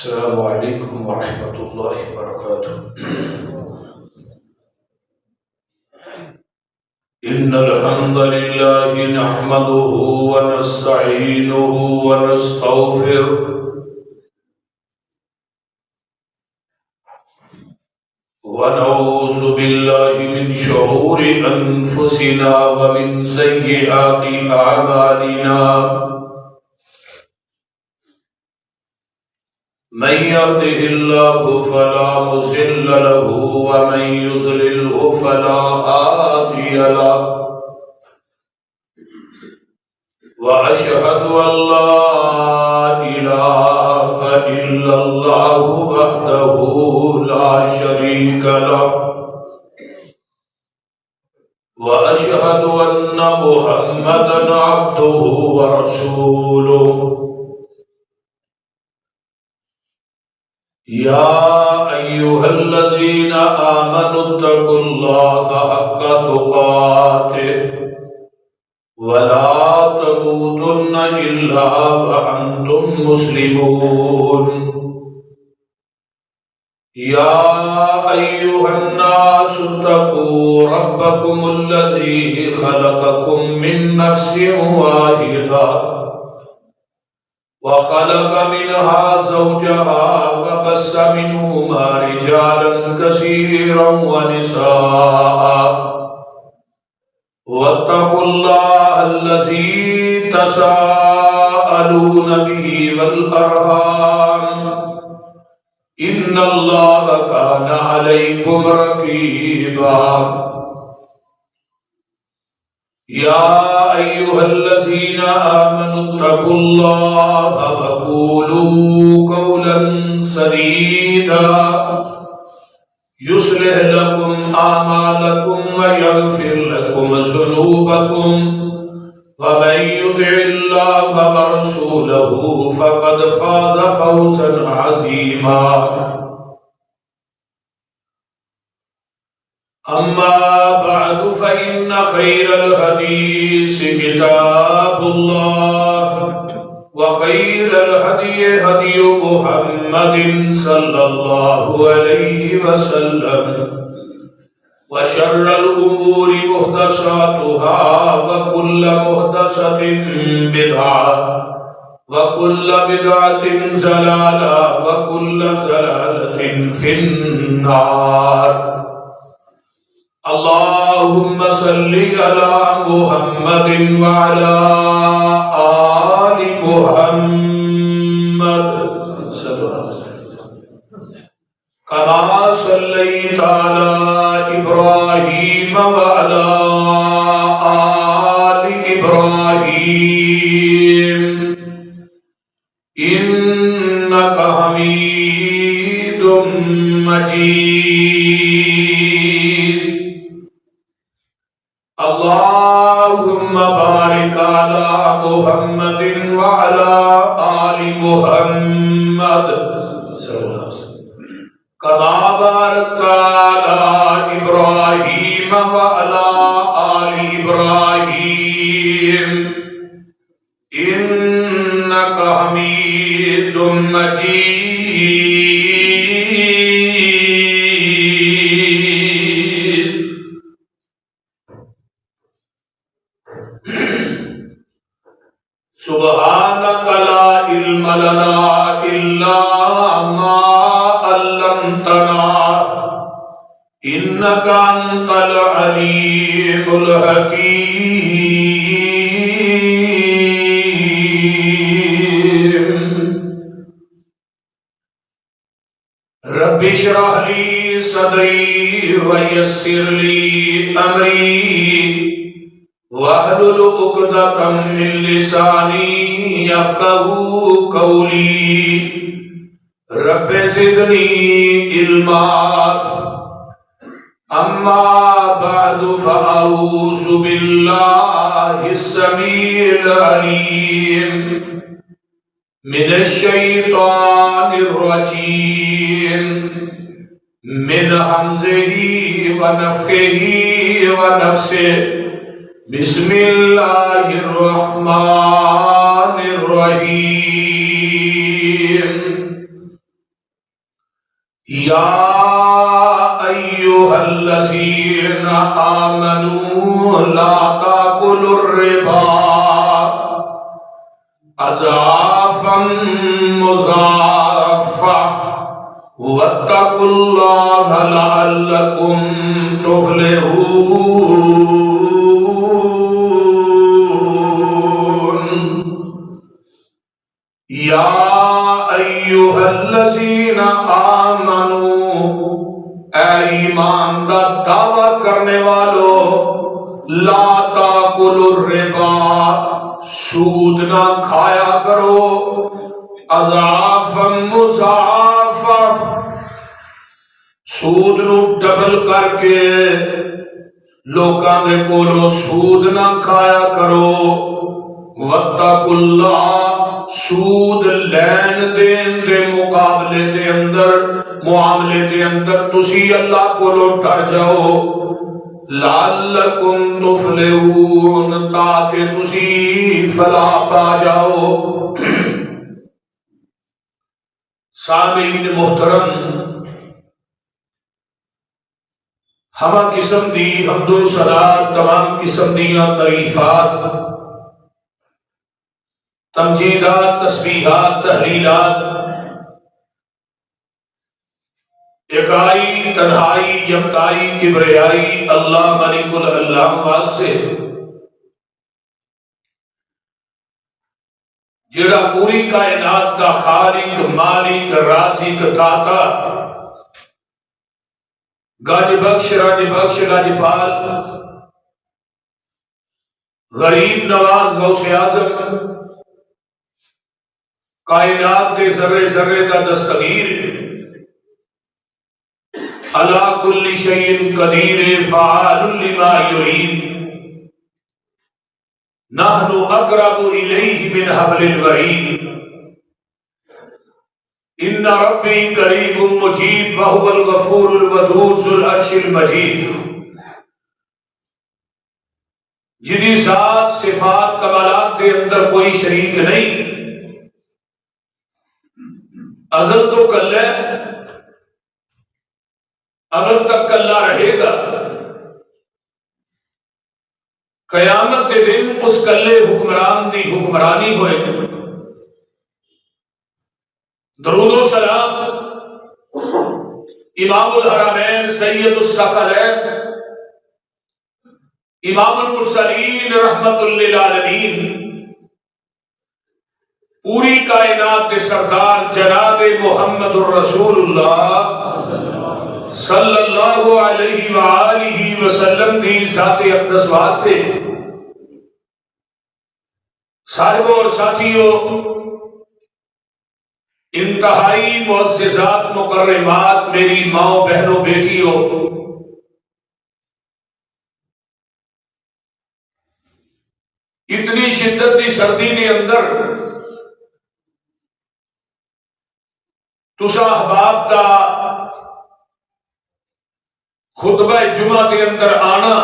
السلام عليكم ورحمة الله وبركاته. إن الحمد لله نحمده ونستعينه ونستغفره ونعوذ بالله من شرور أنفسنا ومن سيئات أعمالنا. من يهده الله فلا مضل له ومن يضلله فلا هادي له. وأشهد أن لا إله إلا الله وحده لا شريك له. وأشهد أن محمدا عبده ورسوله. يا أيها الذين آمنوا اتقوا الله حق تقاته ولا تموتن إلا وأنتم مسلمون. يا أيها الناس اتقوا ربكم الذي خلقكم من نفس واحدة وخلق منها زوجها وبث منهما رجالا كثيرا ونساء. واتقوا الله الذي تساءلون به والأرحام إن الله كان عليكم رقيبا. يا أيها الذين آمنوا اتقوا الله وقولوا قولا سديدا يصلح لكم أعمالكم ويغفر لكم ذنوبكم ومن يطع الله ورسوله فقد فاز فوزا عظيما. أما بعد فإن خير الحديث كتاب الله وخير الهدي هدي محمد صلى الله عليه وسلم وشر الأمور محدثاتها وكل محدثة بدعة وكل بدعة ضلالة وكل ضلالة في النار. اللهم صل على محمد وعلى آل محمد كما صليت على إبراهيم وعلى آل إبراهيم إنك حميد مجيد. اللهم بارك على محمد وعلى آل محمد كما باركت على إبراهيم وعلى آل إبراهيم إنك حميد مجيد. سبحانك لا علم لنا إلا ما علمتنا إنك أنت العليم الحكيم. رب اشرح لي صدري ويسر لي أمري واحلل عقدة من لساني يفقهوا قولي. رب زدني علما. أما بعد فأعوذ بالله السميع العليم من الشيطان الرجيم من همزه ونفخه ونفسه. بسم الله الرحمن الرحيم. یا ایھا الذین آمنوا لا تاکلوا الربا اضعافا مضاعفا واتقوا اللہ لعلکم تفلحون۔ یا ایھا الذین آمنوا، اے ایمان کا دعویٰ کرنے والو، لا تاکلوا الربا، سود نہ کھایا کرو، اضعافا مضاعفا، سود نو ڈبل کر کے لوکاں دے کولو سود نہ کھایا کرو، واتقوا اللہ، سود لین دین دے مقابلے دے اندر، معاملے دے اندر تسی اللہ کولو ڈر جاؤ، لعلکم تفلحون، تاکہ تسی فلاح پا جاؤ۔ سامعین محترم، ہمہ قسم دی حمد و ثنا، تمام قسم دیاں تعریفات، تمجیدات، تسبیحات، تحلیلات اکائی، تنہائی، یکتائی، کبریائی اللہ ملک اللہ واسطے، جڑا پوری کائنات کا خالق، مالک، رازق، داتا، گج بخش، رج بخش، لجپال، غریب نواز، غوث اعظم، کائنات کے ذرے ذرے کا دستگیر، علی کل شیء قدیر، فعال لما یرید، نحن اقرب الیہ من حبل الورید، ان ربی قریب مجیب وہو الغفور الودود ذو العرش المجید، جدی ذات صفات کمالات کے اندر کوئی شریک نہیں، ازل تو کل ہے، ابد تک کلہ رہے گا، قیامت کے دن اس کلے حکمران دی حکمرانی ہوئے۔ درود و سلام امام الحرمین سید الثقلین امام المرسلین رحمت للعالمین، پوری کائنات کے سردار جناب محمد الرسول اللہ صلی اللہ علیہ وآلہ وسلم دی ذات اقدس واسطے، صاحبوں اور ساتھیوں، انتہائی معززات مکرمات، میری ماں بہنوں بیٹیوں، اتنی شدت دی سردی کے اندر تسا احباب دا خطبہ جمعہ کے اندر آنا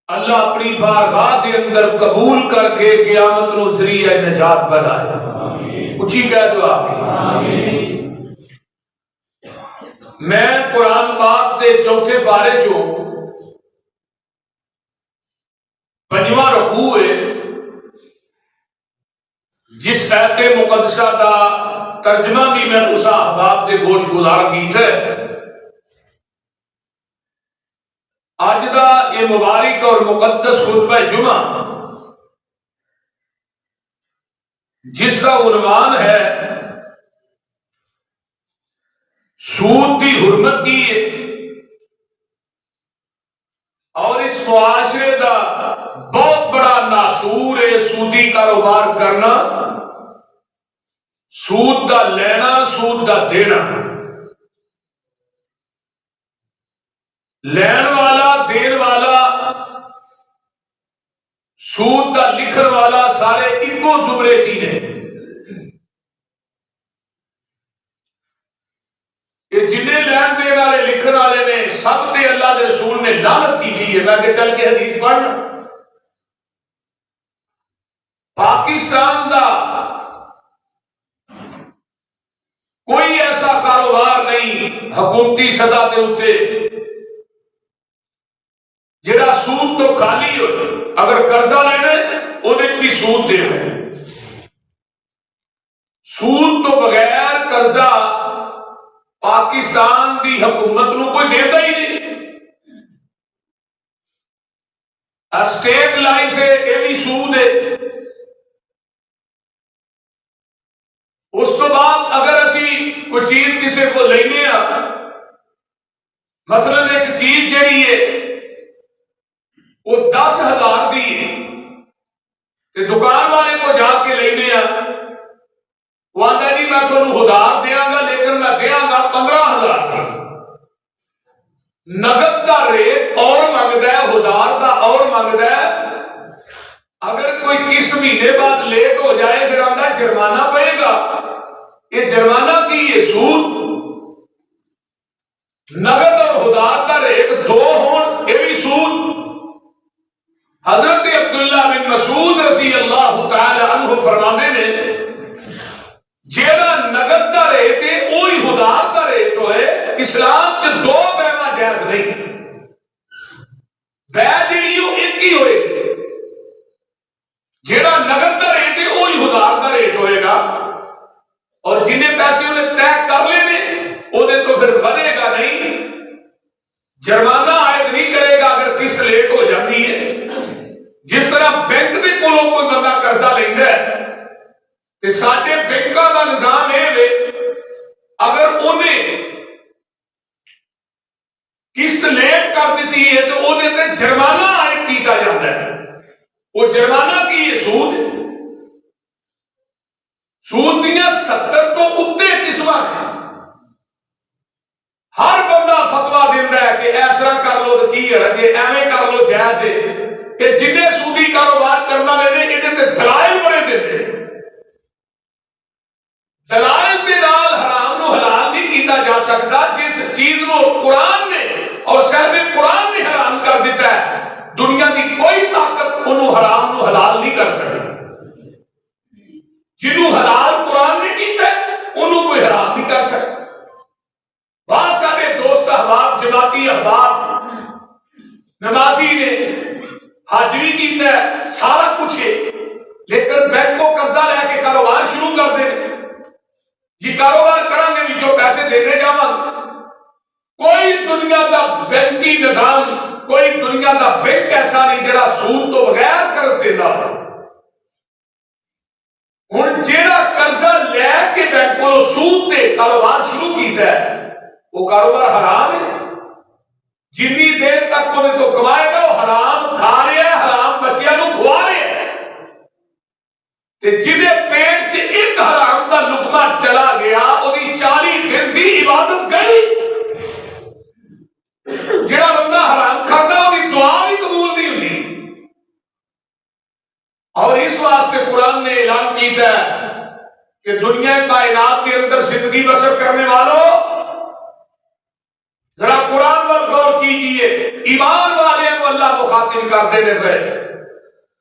اللہ اپنی بارگاہ کے اندر قبول کر کے قیامت نو ذریعہ نجات بنائے، اچھی کہہ دو آمین۔ میں قرآن پاک کے چوتھے پارے چو پنجواں رکوع ہے، جس آیت مقدسہ کا ترجمہ بھی میں اس احباب کے گوش گزار کیتا ہے، آج دا یہ مبارک اور مقدس خطبہ جمعہ جس کا عنوان ہے سود کی حرمت کی ہے، اور اس معاشرے کا بہت بڑا ناسور ہے سودی کاروبار کرنا، سود کا لینا، سود کا دینا، لین والا، دین والا، سود کا لکھن والا، سارے ایکو زمرے چیزیں، یہ جنہیں لین دین والے لکھن والے نے سب تے اللہ کے رسول نے لعنت کی تھی ہے۔ میں کہ چل کے حدیث پڑھنا، پاکستان دا کوئی ایسا کاروبار نہیں حکومتی سطح کے اتنے جہاں سود تو خالی ہو، اگر قرضہ لینا وہ بھی سود دینا ہے۔ سود تو بغیر قرضہ پاکستان دی حکومت نو کوئی دیتا ہی نہیں۔ اسٹیٹ لائف ہے یہ بھی سود ہے۔ اس تو بعد اگر اسی کوئی چیز کسی کو لینے مثلا ایک چیز جہی ہے وہ 10,000 دی ہے تو دکان والے کو جا کے لینے وہ آتا جی میں تھوڑا ادھار دیاں گا لیکن میں دیاں گا 15,000 کا۔ نقد کا ریٹ اور منگتا ہے، ادھار کا اور منگتا ہے۔ اگر کوئی قسط مہینے بعد لیٹ ہو جائے پھر آتا ہے جرمانہ پڑے گا۔ یہ جرمانہ کی یہ سود، نقد اور ادھار کا ریٹ دو ہون یہ بھی سود۔ حضرت عبداللہ بن مسعود رضی اللہ تعالی عنہ فرمانے نے جیڑا نقد کا ریٹ ہے وہی ادھار کا ریٹ ہوئے، اسلام کے دو بیعہ جائز نہیں، بیع جی ایک ہی ہوئے، جیڑا نقد کا ریٹ ہے وہی ادھار کا ریٹ ہوئے گا، اور جنہیں پیسے انہیں طے کر لینے انہیں تو پھر بنے گا نہیں، جرمانہ عائد نہیں کرے گا اگر قسط لیٹ ہو جاتی ہے۔ جس طرح بینک کے کولوں کوئی بندہ قرضہ لینا ہے تو سارے بینکاں کا نظام ہے اگر انہیں قسط لیٹ کر دیتی ہے تو انہیں تے جرمانہ عائد کیتا جاتا ہے۔ وہ جرمانہ کی یہ سود ہے۔ سود دیاں 70 تو اتنے قسم ہیں۔ ہر بندہ فتوا دینا ہے کہ ایسا کر لو تو کی ہے جی ایویں کر لو جائز ہے۔ کہ جنہیں سودی کاروبار کرنا لینے یہ دلائل بڑے دیتے، دلائل کے نال حرام نو حلال نہیں کیتا جا سکتا۔ جس چیز نو قرآن نے اور صاحب قرآن نے حرام کر دیتا ہے دنیا کی کوئی طاقت انہوں حرام نو حلال نہیں کر سکتی۔ جنہوں حلال قرآن نے کیتا ہے انہوں کوئی حرام نہیں کر سکتا۔ بہت سارے دوست احباب، جماعتی احباب، نمازی نے حج بھی کیتا ہے، سارا کچھ ہے، لیکن بینک کو قرضہ لے کے کاروبار شروع کر دے جی کاروبار کریں گے جو پیسے دینے جاواں۔ کوئی دنیا کا بینکی نظام، کوئی دنیا کا بینک ایسا نہیں جڑا سود تو بغیر قرض دیتا ہو۔ ہن جیڑا قرضہ لے کے بینک کو سود تے کاروبار شروع کیتا ہے وہ کاروبار حرام ہے۔ جنی دیر تک انہیں تو کمائے گا وہ حرام کھا رہا ہے، حرام بچیاں نو کھوا رہا ہے۔ تے جنہیں پیٹ چ ایک حرام کا لقمہ چلا گیا وہی 40 دن کی عبادت گئی۔ جڑا بندہ حرام کھاتا وہی دعا بھی قبول نہیں ہوتی۔ اور اس واسطے قرآن نے اعلان کیتا ہے کہ دنیا کائنات کے اندر زندگی بسر کرنے والوں ذرا قرآن پر غور کیجئے۔ ایمان والے کو اللہ مخاطب کرتے ہیں،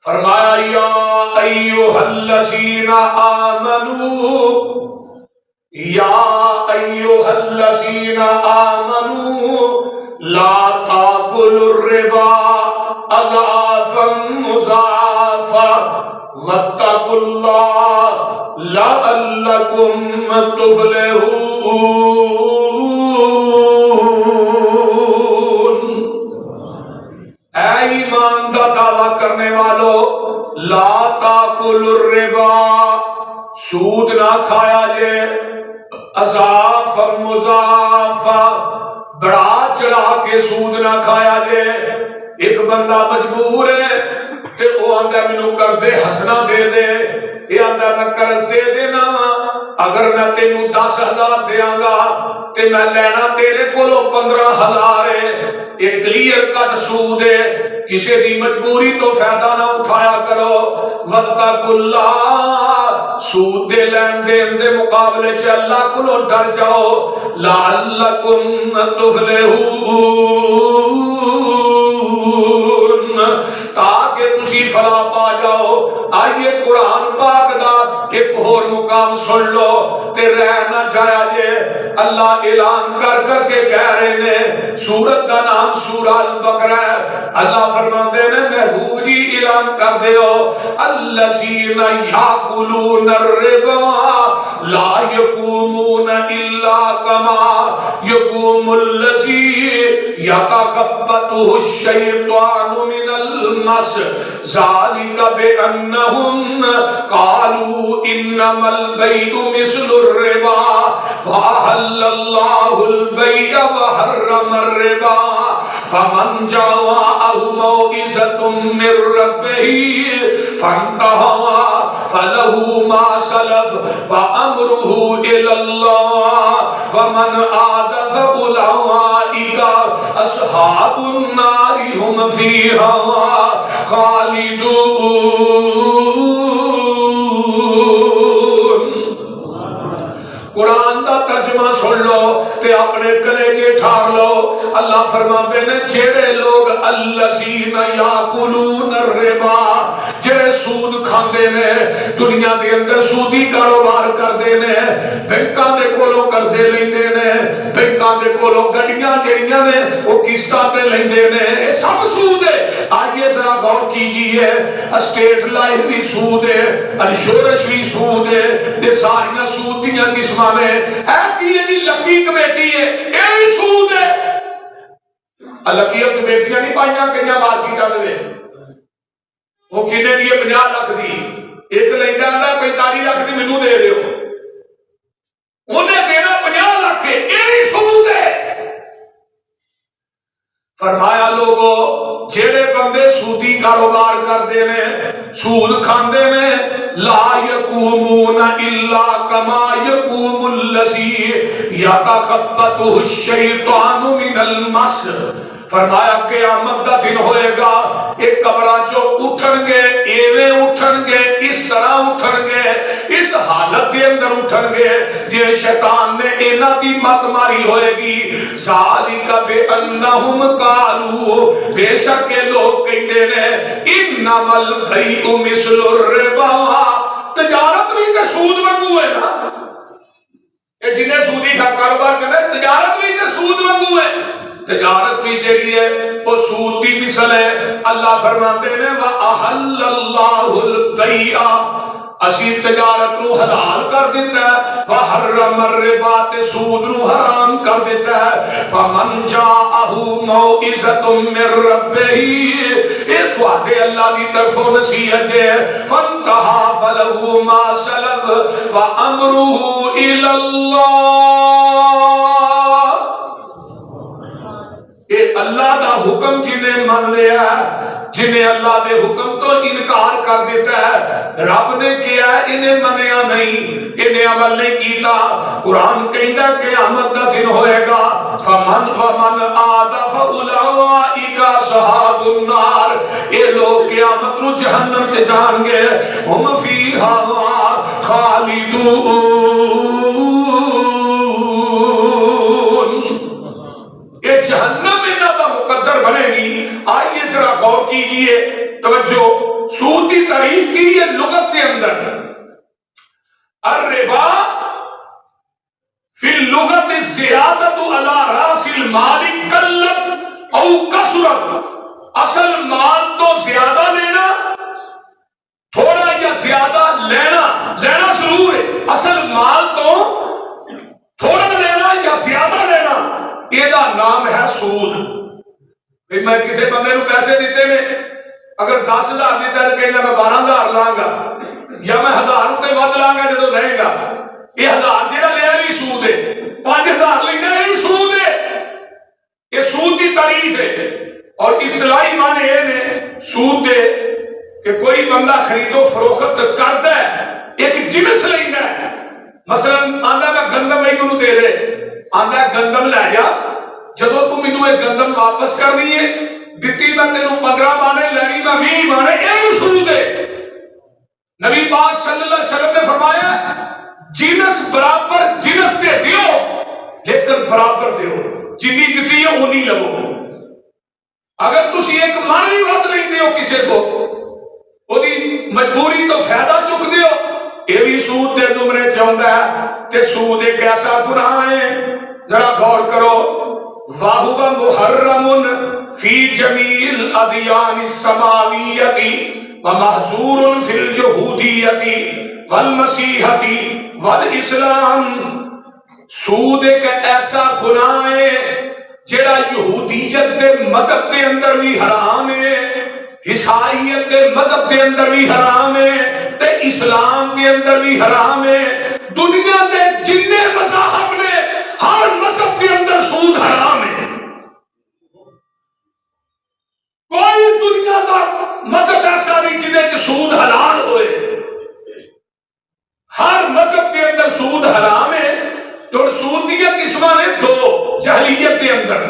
فرمایا یا ایھا الذین آمنوا، یا ایھا الذین آمنوا لا تاکلوا الربا اضعافا مضاعفا واتقوا اللہ لعلکم تفلحون۔ اے ایمان کا دعویٰ کرنے والو، لا تاکلوا الربا، سود نہ کھایا جے، اضعافا مضاعفا، بڑھا چڑھا کے سود نہ کھایا جے۔ ایک بندہ مجبور ہے کہ وہ آندا مینوں قرض حسنہ دے دے، یہ آندا میں قرض دے دینا وا، اگر میں تینوں 10,000 دیاں گا تے میں لینا تیرے کولوں 15,000 ہے۔ ایک کلیئر کٹ سود ہے۔ کسی دی مجبوری تو فائدہ نہ اٹھایا کرو۔ واتقوا اللہ، سود دے لین دین دے مقابلے چ اللہ کو ڈر جاؤ۔ لعلکم تفلحون، تاکہ تسی فلاح پا جاؤ۔ آئیے قرآن پاک دا ایک اور مقام سن لو تے رہ نہ جایا جے۔ اللہ اعلان کر کر کے کہہ رہے ہیں، سورت کا نام سورہ البقرہ ہے۔ اللہ فرماندے نے محبوب جی اعلان کر دیو، الذین یاکلون الربا لا یقومون الا کما یقوم الذی یتخبطہ الشیطان من المس ذالک بانہم قالوا انما البیع مثل الربا وَأَحَلَّ اللَّهُ الْبَيْعَ وَحَرَّمَ الرِّبَا فَمَنْ جَاءَهُ مَوْعِظَةٌ مِّن رَّبِّهِ فَانتَهَىٰ فَلَهُ مَا سَلَفَ وَأَمْرُهُ إِلَى اللَّهِ وَمَنْ عَادَ فَأُولَٰئِكَ أَصْحَابُ النَّارِ هُمْ فِيهَا خَالِدُونَ۔ قرآن دا ترجمہ سن لو تے اپنے کلیجے ٹھار لو۔ اللہ فرماندے نے جڑے لوگ الذین یاکلون الربا، جڑے سود کھاندے نے، دنیا دے اندر سودی کاروبار کردے نے، بینکاں دے کولوں قرضے لیندے نے، بینکاں دے کولوں گڈیاں جڑیاں نے وہ قسطاں تے لیندے نے، یہ سب سود ہے۔ آئیے ذرا غور کیجئے، اسٹیٹ لائف بھی سود ہے، انشورنس بھی سود ہے، یہ ساریاں سود دیاں قسماں نے۔ اے کی دی لکی کمیٹی ہے، یہ بھی سود ہے۔ لکی کمیٹیاں نہیں پائیاں کئیاں مارکیٹاں دے وچ، وہ کنے دی 50 لاکھ دی، ایک لیندا آندا 45 لاکھ دی مینوں دے دیو، انہیں دینا 50 لاکھ ہے، یہ بھی سود ہے۔ فرمایا لوگو جڑے بندے سودی کاروبار کردے نے، سود کھاندے نے، لا یقومون الا کما یقوم الذی یتخبطہ الشیطان من المس۔ فرمایا قیامت دا دن ہوئے گا، ایک قبراں چو اٹھن گے، ایویں اٹھن گے، اس طرح اٹھن گے، اس حالت کے اندر اٹھن گے جے شیطان نے اینا دی مت ماری ہوئے گی۔ ذالک بانہم قالوا، بے شک لوگ کہتے ہیں، انما البیع مثل الربا، تجارت بھی تے سود وانگو ہے نا، کہ جنہیں سودی کا کاروبار کرنا، تجارت بھی تے سود وانگو ہے۔ تجارت بھی جیڑی ہے وہ سود دی مثل ہے۔ اللہ فرماتے ہیں وَأَحَلَّ اللَّهُ الْبَيْعَ، اسی تجارت نو حلال کر دیتا ہے، وَحَرَّمَ الرِّبَا، تے سود نو حرام کر دیتا ہے۔ فَمَنْ جَاءَهُ مَوْعِظَةٌ مِّن رَّبِّهِ، اے تواڈے اللہ دی طرفوں نصیحت ہے، فَانْتَهَا فَلَهُ مَا سَلَفَ وَأَمْرُهُ إِلَى اللَّهِ۔ اے اللہ دا حکم جنہیں من لیا، جنہیں اللہ دے حکم تو انکار کر دیتا ہے، رب نے کیا ہے انہیں منیا نہیں، انہیں عمل نہیں کیتا۔ قرآن کہتا ہے قیامت دا دن ہوئے گا، فمن عاد فاولئک اصحاب النار، اے لوگ قیامت نو جہنم تے جان گے، ہم فیہا خالدون۔ یہ جہنم مقدر بنے گی۔ آئیے ذرا غور کیجئے، توجہ، سود کی تعریف کی ہے لغت کے اندر، الربا فی اللغت الزیادت علی راس المال قلت او کثرت، اصل مال تو زیادہ لینا، تھوڑا یا زیادہ لینا، لینا ضرور ہے، اصل مال تو تھوڑا لینا یا زیادہ لینا، یہ دا نام ہے سود۔ میں کسی بندے نو پیسے دیتے نے، اگر 10,000 دیتا ہے تو کہنا میں 12,000 لانگا، یا میں 1000 روپے ود لانگا جدو دیں گا، یہ 1000 جیڑا لیا بھی سود ہے، 5,000 لینا بھی سود ہے، یہ سود کی تعریف ہے۔ اور اصطلاحی معنی یہ نے سود دے کہ کوئی بندہ خرید و فروخت کرتا ہے، ایک جنس لینا ہے، مثلا آندا میں گندم نہیں کنو دے دے، آندا گندم لے جا، جدو تو مینوں ایک گندم واپس کرنی ہے، دتی میں تینوں 15 مانے، لینی میں 20 مانے، یہ سود ہے۔ نبی پاک صلی اللہ علیہ وسلم نے فرمایا جنس برابر جنس دے دیو، لیکن برابر دیو، جنی دتی ہے اونی لو۔ اگر تسی ایک من بھی ود نہیں دیو کسی کو، وہ دی مجبوری تو فائدہ چک دیو، یہ بھی وہی سود دے زمرے چاہتا ہے تے سود ایک ایسا گناہ ہے ذرا غور کرو وَهُوَ مُحَرَّمٌ فِي جَمِيعِ الْأَدْيَانِ السَّمَاوِيَّةِ وَمَحْظُورٌ فِي الْيَهُودِيَّةِ وَالْمَسِيحَةِ وَالْإِسْلَامِ سود ایک ایسا گناہ ہے جڑا یہودیت دے مذہب دے اندر بھی حرام ہے عیسائیت دے مذہب دے اندر بھی حرام ہے تے اسلام دے اندر بھی حرام ہے دنیا دے جننے مذاہب نے ہر مذہب کے اندر سود حرام ہے کوئی دنیا کا مذہب ایسا نہیں جنہیں سود حلال ہوئے ہر مذہب کے اندر سود حرام ہے تو سود کی قسم نے دو جہلیت کے اندر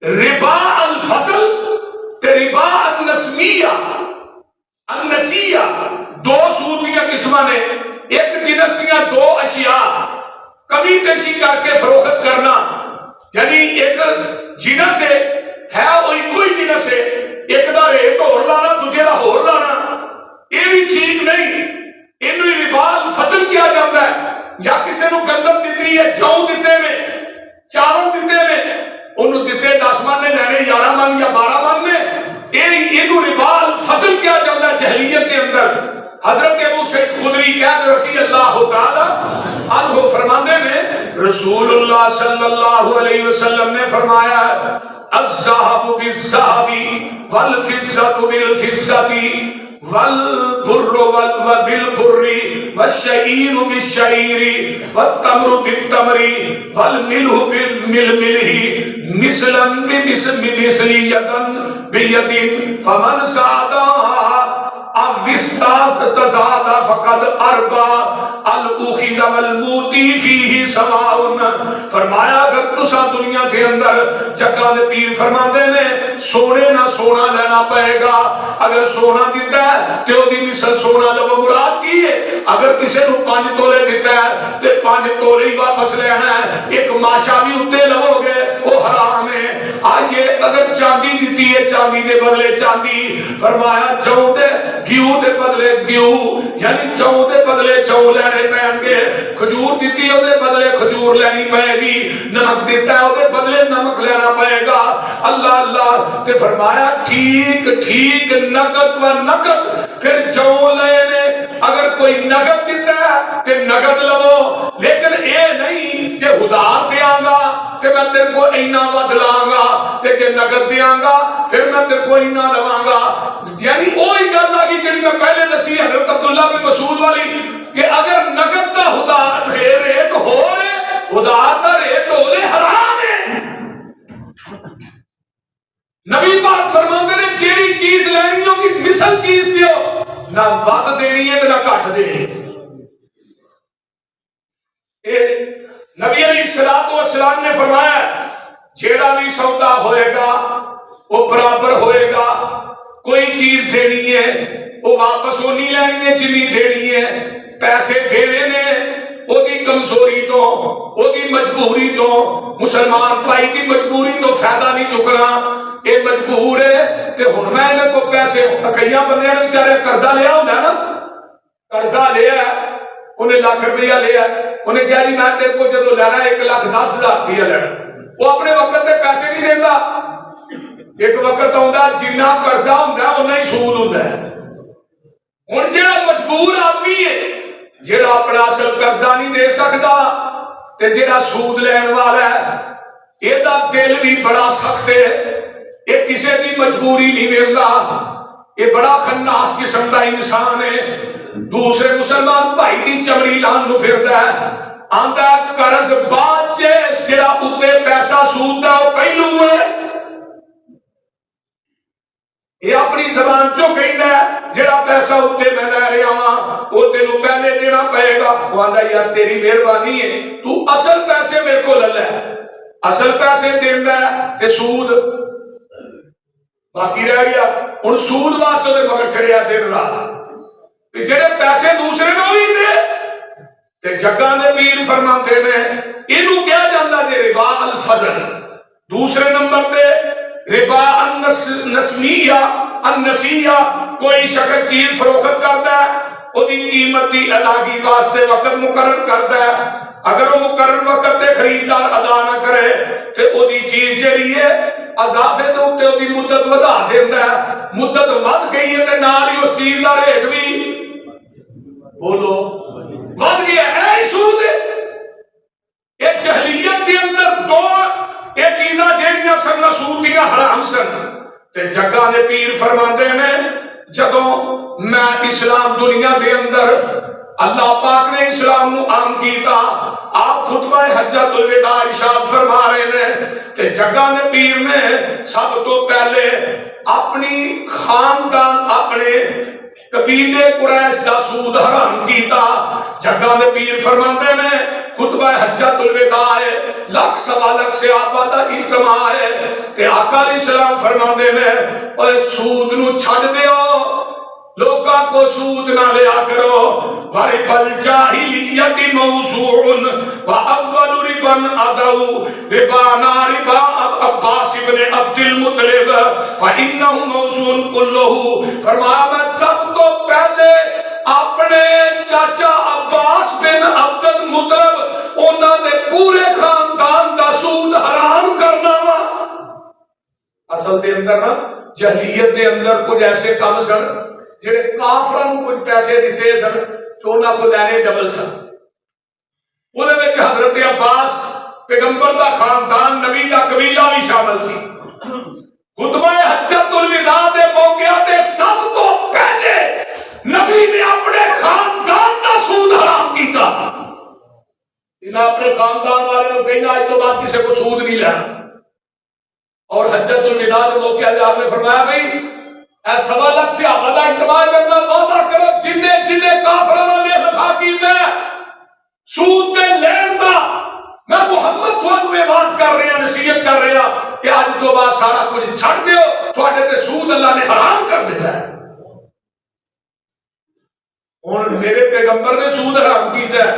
ربا الفضل تے ربا النسیہ النسیہ دو سود کی قسم نے ایک جنس دیا دو اشیاء کمی پیشی کر کے فروخت کرنا یعنی ایک جنس ہے وہی کوئی جنس ہے ایک دا ریٹ ہور لانا دوجے دا ہور لانا یہ بھی ٹھیک نہیں انہوں ربا الفضل کیا جاتا ہے یا کسی نو گندم دیتی ہے جو دیتے نے چاروں دیتے نے انہوں دیتے 10 من نے لینے 11 من یا 12 من نے انہوں ربا الفضل کیا جاتا ہے جہلیت کے اندر حضرت ابو سعید خدری کہتے رضی اللہ تعالی عنہ فرماتے نے رسول اللہ صلی اللہ علیہ وسلم نے فرمایا الذهب بالذهب والفضة بالفضة والبر بالبر والشعير بالشعير والتمر بالتمر والملح بالملح مثلا بمثل يدا بيد فمن زاد تزاد فقد اربا الاخذ والموتی فیہ سواء فرمایا اگر تسا دنیا کے اندر جگہ دے پیر فرماندے نے سونے نہ سونا لینا پائے گا اگر سونا دیتا ہے تے او دی مثل سونا لو مراد کی ہے اگر کسی نو 5 تولے دیتا ہے تے 5 تولے ہی واپس لینا ہے ایک ماشا بھی اتے لو گے وہ حرام ہے آئیے اگر چاندی دیتی ہے چاندی دے بدلے چاندی فرمایا جو دے گیو دے بدلے گیو یعنی چوں دے بدلے چوں لینے پہن گے کھجور دیتی ہے دے بدلے کھجور لینی پہے گی نمک دیتا ہے دے بدلے نمک لینا پہے گا اللہ اللہ تے فرمایا ٹھیک ٹھیک نقد و نقد پھر چوں لینے اگر کوئی نقد دیتا ہے تے نقد لو لیکن اے نہیں کہ ادھار دیاں گا تے میں تیرے کو اینا ود لاں گا تے جے نقد دیاں گا پھر میں تیرے کو اینا لواں گا یعنی وہی گل آ گئی جڑی میں پہلے دسی حضرت عبداللہ بن مسعود والی کہ اگر نقد دا ادھار ریٹ ہو رہے ادھار دا ریٹ ہو رہے حرام ہے نبی پاک فرماندے نے جیڑی چیز لینی ہو کی مثل چیز دیو نہ ود دینی ہے نہ گھٹ دینی ہے نبی علیہ السلام نے فرمایا جیڑا بھی سودا ہوئے گا وہ برابر ہوئے گا کوئی چیز دینی ہے وہ واپس وہ نہیں لینی ہے جنی دینی ہے پیسے دینے نے وہ دی کمزوری تو وہ دی مجبوری تو مسلمان بھائی دی مجبوری تو فائدہ نہیں چکنا یہ مجبور ہے کہ ہن میں انہیں کو پیسے کئی بندے نے بیچارے قرضہ لیا ہوتا ہے نا قرضہ لیا انہیں لاکھ روپیہ لیا انہیں کہا جی میں تیرے کو جدو لینا 1,10,000 روپیہ لینا وہ اپنے وقت تے پیسے نہیں دیتا ایک وقت آتا جنہ قرضہ ہوتا ہے انہیں ہی سود ہوتا ہے ہن جڑا مجبور آدمی ہے جڑا اپنا اصل قرضہ نہیں دے سکتا تے جڑا سود لین والا ہے یہ دل بھی بڑا سخت ہے یہ کسی کی مجبوری نہیں دیتا یہ بڑا خناس قسم کا انسان ہے دوسرے مسلمان بھائی دی چمڑی لان نو پھردا ہے آندا قرض بعد چ جڑا اوتے پیسہ سود دا پہلو ہے یہ اپنی زبان چوں کہندا ہے جڑا پیسہ اوتے میں لے رہا ہاں وہ تینوں پہلے دینا پڑے گا وہ آندا یار تیری مہربانی ہے تو اصل پیسے میرے کو لے لے اصل پیسے دیندا ہے تے سود باقی رہ گیا ہن سود واسطے تے مگر چڑیا دن رات جڑے پیسے دوسرے نو بھی دے تے جگہ دے پیر فرماتے نے اینو کیا جاندا جے ربا الفضل دوسرے نمبر تے ربا النسیہ کوئی شخص چیز فروخت کرتا ہے ਉਹਦੀ ਕੀਮਤ ਦੀ ਅਦਾਇਗੀ ਵਾਸਤੇ ਵਕਤ ਮੁਕਰਰ ਕਰਦਾ ਹੈ। ਅਗਰ ਉਹ ਮੁਕਰਰ ਵਕਤ ਤੇ ਖਰੀਦਦਾਰ ਅਦਾ ਨਾ ਕਰੇ ਤੇ ਉਹਦੀ ਚੀਜ਼ ਜਿਹੜੀ ਹੈ ਅਜ਼ਾਫੇ ਦੇ ਉੱਤੇ ਉਹਦੀ ਮੁੱਦਤ ਵਧਾ ਦਿੰਦਾ ਹੈ। ਮੁੱਦਤ ਵੱਧ ਗਈ ਹੈ ਤੇ ਨਾਲ ਹੀ ਉਸ ਚੀਜ਼ ਦਾ ਰੇਟ ਵੀ ਬੋਲੋ ਵੱਧ ਗਿਆ। ਇਹ ਸੂਦ ਇਹ ਜਹਲੀਅਤ ਦੇ ਅੰਦਰ ਦੋ ਇਹ ਚੀਜ਼ਾਂ ਜਿਹੜੀਆਂ ਸਨ ਸੂਦ ਦੀਆਂ ਹਰਾਮ ਸਨ। ਤੇ ਜੱਗਾ ਦੇ ਪੀਰ ਫਰਮਾਉਂਦੇ ਨੇ ਜਦੋਂ ਮੈਂ ਇਸਲਾਮ ਦੁਨੀਆ ਦੇ ਅੰਦਰ اللہ پاک نے اسلام نو عام کیتا آپ خطبہ حجۃ الوداع ارشاد فرما رہے ہیں کہ جگہ نے پیر نے سب تو پہلے اپنی خاندان اپنے قبیلے قریش دا سود حرام کیتا۔ جگہ نے پیر فرماتے نے خطبہ حجۃ الوداع لاکھ سوا لاکھ سے آپا دا اجتماع ہے کہ آقا علیہ السلام فرماتے نے اے سود نو چھڑ دیو لوکاں کو سود نہ لیا کرو ورب الجاہلیت موضوع واول ربا ازو ربانا ربا عباس بن عبد المطلب فانه موضوع كله فرمایا میں سب تو پہلے اپنے چاچا عباس بن عبد المطلب انہاں دے پورے خاندان دا سود حرام کرنا وا۔ اصل دے اندر نا جہلیت دے اندر کچھ ایسے کام سن جڑے کافراں نوں کچھ پیسے دتے سن تو انہاں کو لینے ڈبل سن۔ انہاں وچ حضرت عباس پیغمبر دا خاندان نبی دا قبیلہ بھی شامل سی۔ خطبہ حجۃ الوداع دے موقع تے سب تو پہلے نبی نے اپنے خاندان دا سود حرام کیتا۔ انہاں اپنے خاندان والے نوں کہنا اج تو بعد کسی کو سود نہیں لینا۔ اور حجۃ الوداع دے موقع تے آپ نے فرمایا بھائی اے سوا لاکھ صحابہ دا اجتماع کرنا وعدہ کرو جن کافراں نال لکھا کیتا سود تے لین دا میں محمد تھانوں یہ واز کر رہا نصیحت کر رہا کہ اج تو بعد سارا کچھ چھڑ دیو تواڈے تے سود اللہ نے حرام کر دیتا ہے۔ ہن میرے پیغمبر نے سود حرام کیتا ہے،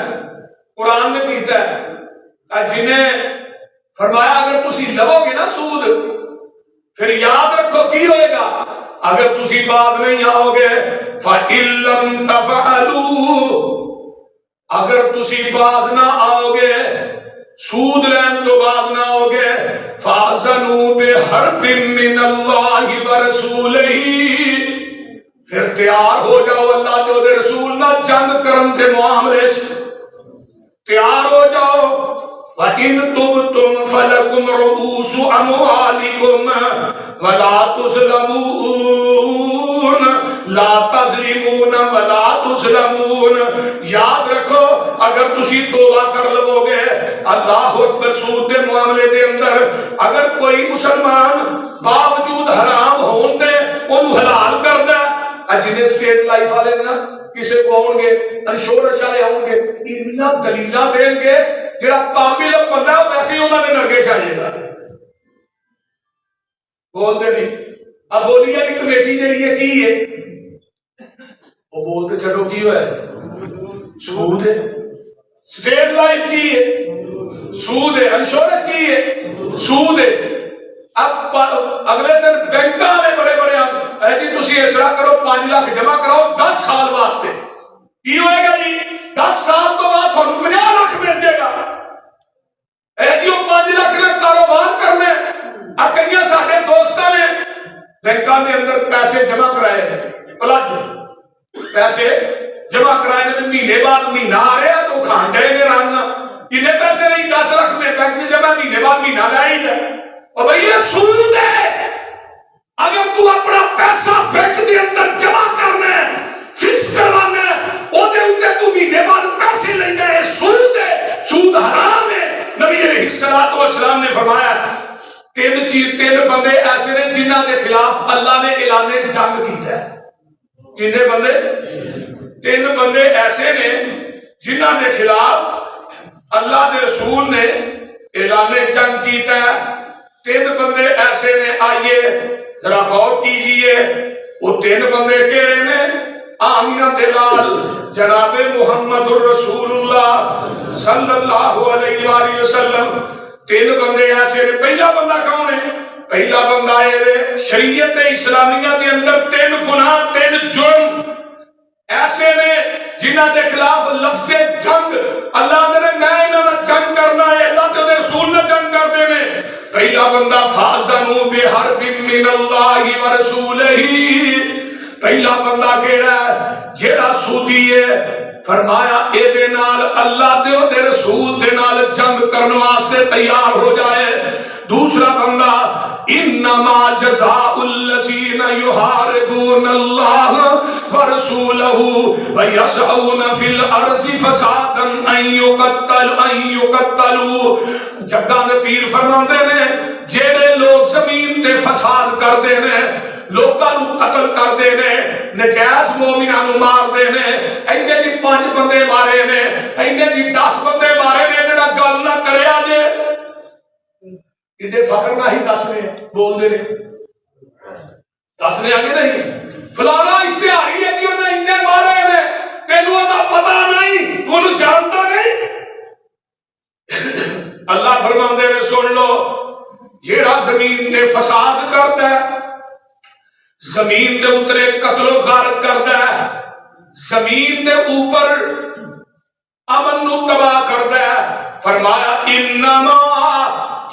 قرآن نے کیتا ہے، جنہیں فرمایا اگر تسی لو گے نا سود پھر یاد رکھو کی ہوئے گا اگر تسی باز نہیں آؤ گے فَإِن لَمْ تَفْعَلُوا اگر تسی باز نہ آؤ گے سود لین تو باز نہ آؤ گے فَأَذَنُوا بِحَرْبٍ مِّنَ اللَّهِ وَرَسُولِهِ پھر تیار ہو جاؤ اللہ جو دے رسول نہ جنگ کرن دے معاملے تیار ہو جاؤ۔ وَإِن تُبْتُمْ فَلَكُمْ رُؤُوسُ أَمْوَالِكُمْ وَلَا تُظْلَمُونَ لا تظلمون ولا تظلمون۔ یاد رکھو اگر تسی توبہ کر لو گے اللہ اکبر سود دے معاملے دے اندر اگر کوئی مسلمان باوجود حرام ہون دے انہوں حلال کر دے جنہیں سٹیٹ لائف والے نا کسی کو آؤں گے انشورنس والے آؤں گے اتنا دلیلاں دیں گے جڑا کامل بندہ ویسے ہی انہوں نے نرگے چاہیے گا بولتے نہیں۔ اب بولی والی کمیٹی جڑی ہے کی ہے وہ بولتے چلو کی ہوا ہے سود ہے، سٹیٹ لائف کی ہے سود ہے، انشورنس کی ہے سود ہے۔ اب اگلے دن بینک والے بڑے بڑے اے جی تسی اس طرح کرو 5 لاکھ جمع کراؤ 10 سال واسطے کی ہوئے گا جی 10 سال تو بعد تھانوں 50 لاکھ مل جائے گا۔ اے جی 5 لاکھ میں کاروبار کرنے کئی سارے دوستوں نے بینکاں دے اندر پیسے جمع کرائے ہیں پلج پیسے جمع کرائے ہیں مہینے بعد مہینہ آ رہا تو کھان ڈے نے رانا کنے پیسے نہیں 10 لاکھ میں بینک جمع مہینے بعد مہینہ لائی جائے اور بھائی یہ سود ہے۔ اگر تو اپنا پیسہ بینک دے اندر جمع کرنا ہے فکس کروانا ہے وہ دے اندر تو مہینے بعد پیسے لے جائے سود ہے، سود حرام ہے۔ نبی علیہ الصلوۃ والسلام نے فرمایا 3 بندے ایسے نے جنہاں دے خلاف اللہ نے اعلان جنگ کیتا ہے۔ کنے بندے 3 بندے ایسے نے جنہاں دے خلاف اللہ دے رسول نے اعلان جنگ کیتا ہے۔ 3 بندے ایسے نے آئیے ذرا غور کیجئے وہ 3 بندے کہڑے نے آمینہ دلال جناب محمد الرسول اللہ صلی اللہ علیہ وآلہ وسلم 3 بندے ایسے نے۔ پہلا بندہ کون ہے؟ پہلا بندہ ہے شریعت اسلامیہ کے اندر 3 گناہ 3 جرم ایسے نے جنہاں دے خلاف لفظ جنگ اللہ نے میں انہاں جنگ کرنا ہے، اللہ تے رسول نے جنگ کر دینے. پہلا بندہ فَأَذَنُوا بِحَرْبٍ مِّنَ اللَّهِ وَرَسُولِهِ. پہلا بندہ کیڑا ہے جیڑا سودی ہے، فرمایا اے دے نال اللہ دے رسول دے نال جنگ کرنے واسطے تیار ہو جائے. دوسرا بندہ انما جزاء الذین یحاربون اللہ ورسولہ ویسعون فی الارض فسادا ان یقتلوا. جگہ نے پیر فرماندے نے جیڑے لوگ زمین تے فساد کردے نے، لوکاں نو قتل کردے نے، نجائز مومناں نو ماردے نے، اینے جی 5 بندے مارے نے، اینے جی 10 بندے مارے نے، جڑا گل نہ کریا جے کڈے فخر نہ ہی دس نے بول دے نے دس نے آگے نہیں فلانا اشتہاری ہے کہ انہیں انہیں مارے نے تینوں دا پتہ نہیں انہوں جانتا نہیں. اللہ فرماندے نے سن لو جیڑا زمین تے فساد کرتا ہے، زمین دے اترے قتل و غارت کرتا ہے، زمین دے اوپر امن نو تباہ کرتا ہے، فرمایا انما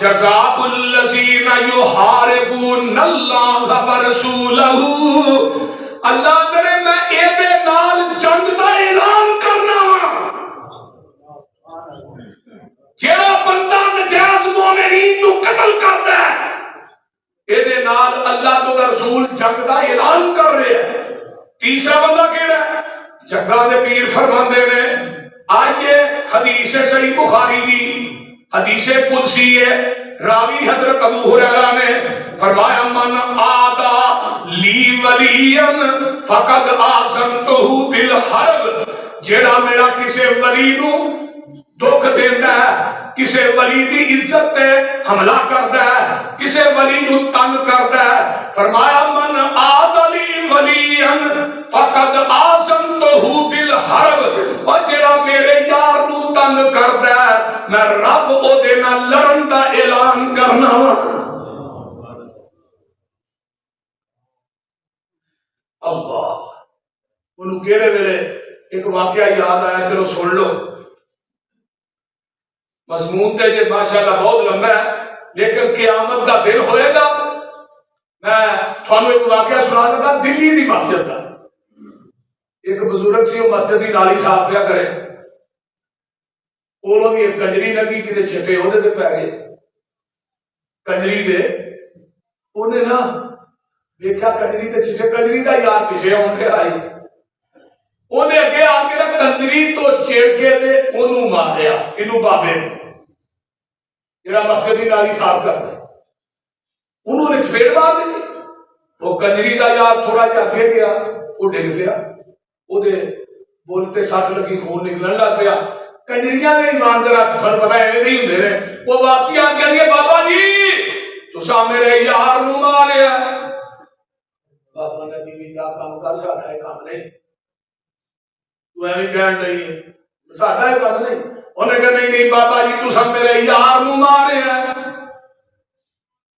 جزاء الذین یحاربون اللہ ورسولہ. اللہ کرے میں اے دے نال جنگ دا اعلان کرنا وا. جیڑا بندہ نجائز مومنین نو قتل کردا ہے اے دے نال اللہ تو رسول جنگ دا اعلان کر رہے ہیں. تیسرا بندہ کیڑا ہے؟ جگہ دے پیر فرماندے نے آئیے حدیث صحیح بخاری دی حدیث قدسی ہے، راوی حضرت ابو ہریرہ نے فرمایا من آدا لی ولین فقد آذنتہ بالحرب. جیڑا میرا کسے ولی نو دکھ دیندا ہے، کسے ولی دی عزت تے حملہ کردا ہے، کسے ولی نو تنگ کردا ہے، فرمایا من آدا لی ولین فقد آذنتہ بالحرب. اور جیڑا میرے یار نو تنگ کردا ہے میں رب او دے نال لڑن دا اعلان کرنا. اللہ انہوں کیڑے ویلے ایک واقعہ یاد آیا، چلو سن لو. مضمون تے یہ ماشاءاللہ بہت لمبا ہے لیکن قیامت دا دن ہوئے گا. میں تھانوں ایک واقعہ سنا لگا دلی دی مسجد دا. ایک بزرگ سی وہ مسجد دی نالی صاف پیا کرے، انہوں نے ایک کنجری لگی کتے چھٹے عہدے تے پی گئے کنجری دے. انہیں نا دیکھا کنجری تے چھٹے، کنجری دا یار پیچھے آن کے آئی، انہیں اگے آ کے کنجری تو چڑ کے تے انہوں ماریا. کنوں بابے نے جڑا مسجد دی نالی صاف کرتا ہے، انہوں نے چپیڑ مار دیتی. وہ کنجری دا یار تھوڑا جہا اگے گیا، وہ ڈگ پیا، وہ بولتے ساتھ لگی خون نکلن لگ پیا. کنجریاں نے ایمان ذرا تھن پتہ ایویں نہیں ہوندے نے، وہ واپسی آ کے بابا جی تساں میرے یار نو ماریا. بابا نے تیوی کیا کام کر، ساڈا یہ کام نہیں، تو ایویں کہن نہیں ہے ساڈا یہ کام نہیں. انہیں کہا نہیں نہیں بابا جی تساں میرے یار نو ماریا،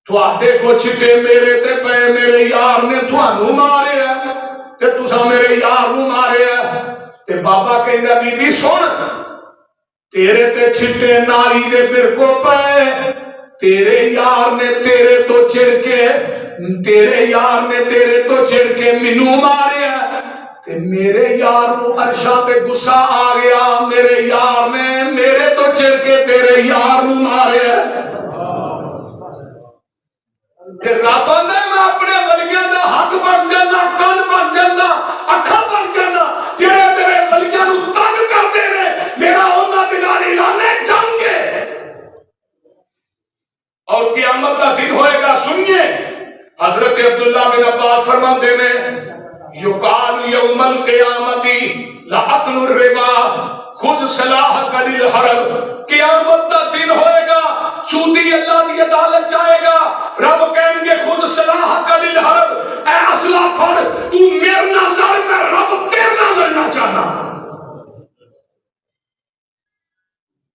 تواڈے کو چھٹے میرے تے پے، میرے یار نے تھانوں ماریا تے تساں میرے یار نو ماریا. تے بابا کہندا بی بی سن تیرے تے چھٹے ناری دے برکو پے، تیرے یار نے تیرے تو چڑ کے، تیرے یار نے تیرے تو چڑ کے مینوں ماریا تے میرے یار نو عرشاں تے غصہ آ گیا، میرے یار نے میرے تو چڑ کے تیرے یار نو ماریا. رب نے میں اپنے ولیاں دا ہاتھ بن جانا، کن بن جانا، اکھاں بن جانا، جڑے میرے ولیاں نو تنگ کردے نے میرا انہاں دے نال اعلان جنگ ہے. اور قیامت کا دن ہوئے گا. سنیے حضرت عبداللہ بن عباس فرماتے نے یقال یوم القیامت لأکل الربا خذ صلاحک للحرب. قیامت کا دن ہوئے گا، سودی اللہ کی عدالت جائے گا، رب کہیں گے خذ صلاحک للحرب، اے اسلحہ پھڑ، تو میرے نال لڑ، میں رب تیرے نال لڑنا چاہنا.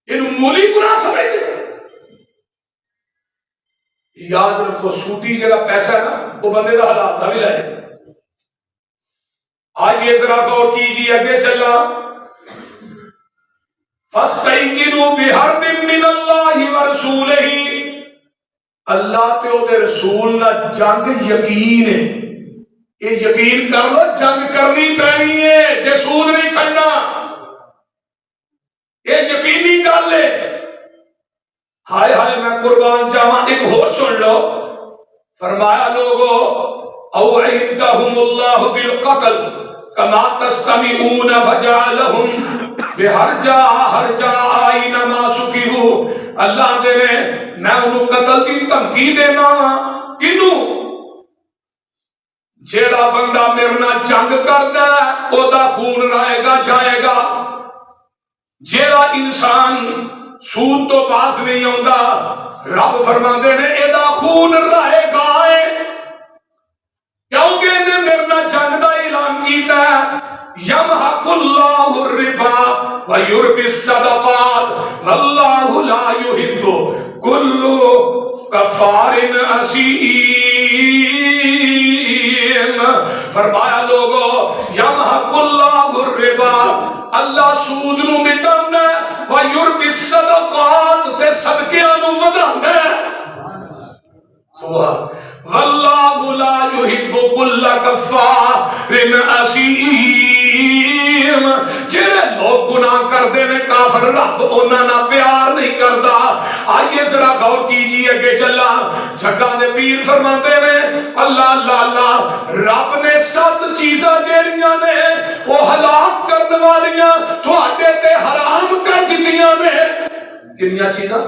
انہوں مولی گناہ سمجھتے. یاد رکھو سودی جڑا پیسہ ہے نا وہ بندے دا حلال دا بھی لے. آئیے ذرا غور کیجیے، اگے چلا فَاسْتَيْقِنُوا بِحَرْبٍ مِّنَ اللَّهِ وَرَسُولِهِ، اللہ تے او دے رسول نہ جنگ یقین ہے، یہ یقین کر لو جنگ کرنی پینی ہے، جے سود نہیں چھڑنا، یہ یقینی گل ہے۔ ہائے ہائے میں قربان جاواں، ایک اور سن لو، فرمایا لوگو او عندهم اللہ بالقتل کما تستمعون فجعلهم بہرجا اینما سکیہو، اللہ دے نے میں انہوں قتل کی دھمکی دینا کنوں؟ جیڑا بندہ میرے نال جنگ کردا ہے او دا خون رہے گا جائے گا، جیڑا انسان سود تو پاس نہیں ہوندا رب فرماندے نے اے دا خون رہے گا ہے، کیونکہ انہیں میرے نال جنگ دا اعلان کیتا ہے یمحق اللہ الربا ویربی الصدقات واللہ لا یحب کل کفار اثیم۔ فرمایا لوگو یمحق اللہ الربا، اللہ سود نو مٹاندا ہے، ویربی الصدقات تے صدقیاں نو وداندا ہے، سبحان واللہ لا یحب کل کفار اثیم۔ جنہیں لوگ گناہ کردے نے کافر رب انہاں نہ پیار نہیں کردا۔ آئیے ذرا غور کیجیے کہ چلا جگہ دے پیر فرماتے نے اللہ اللہ اللہ، رب نے 7 چیزاں جیڑیاں نے وہ ہلاک کرنے والیاں تواڈے تے حرام کر دتیاں نے۔ کنیاں چیزاں؟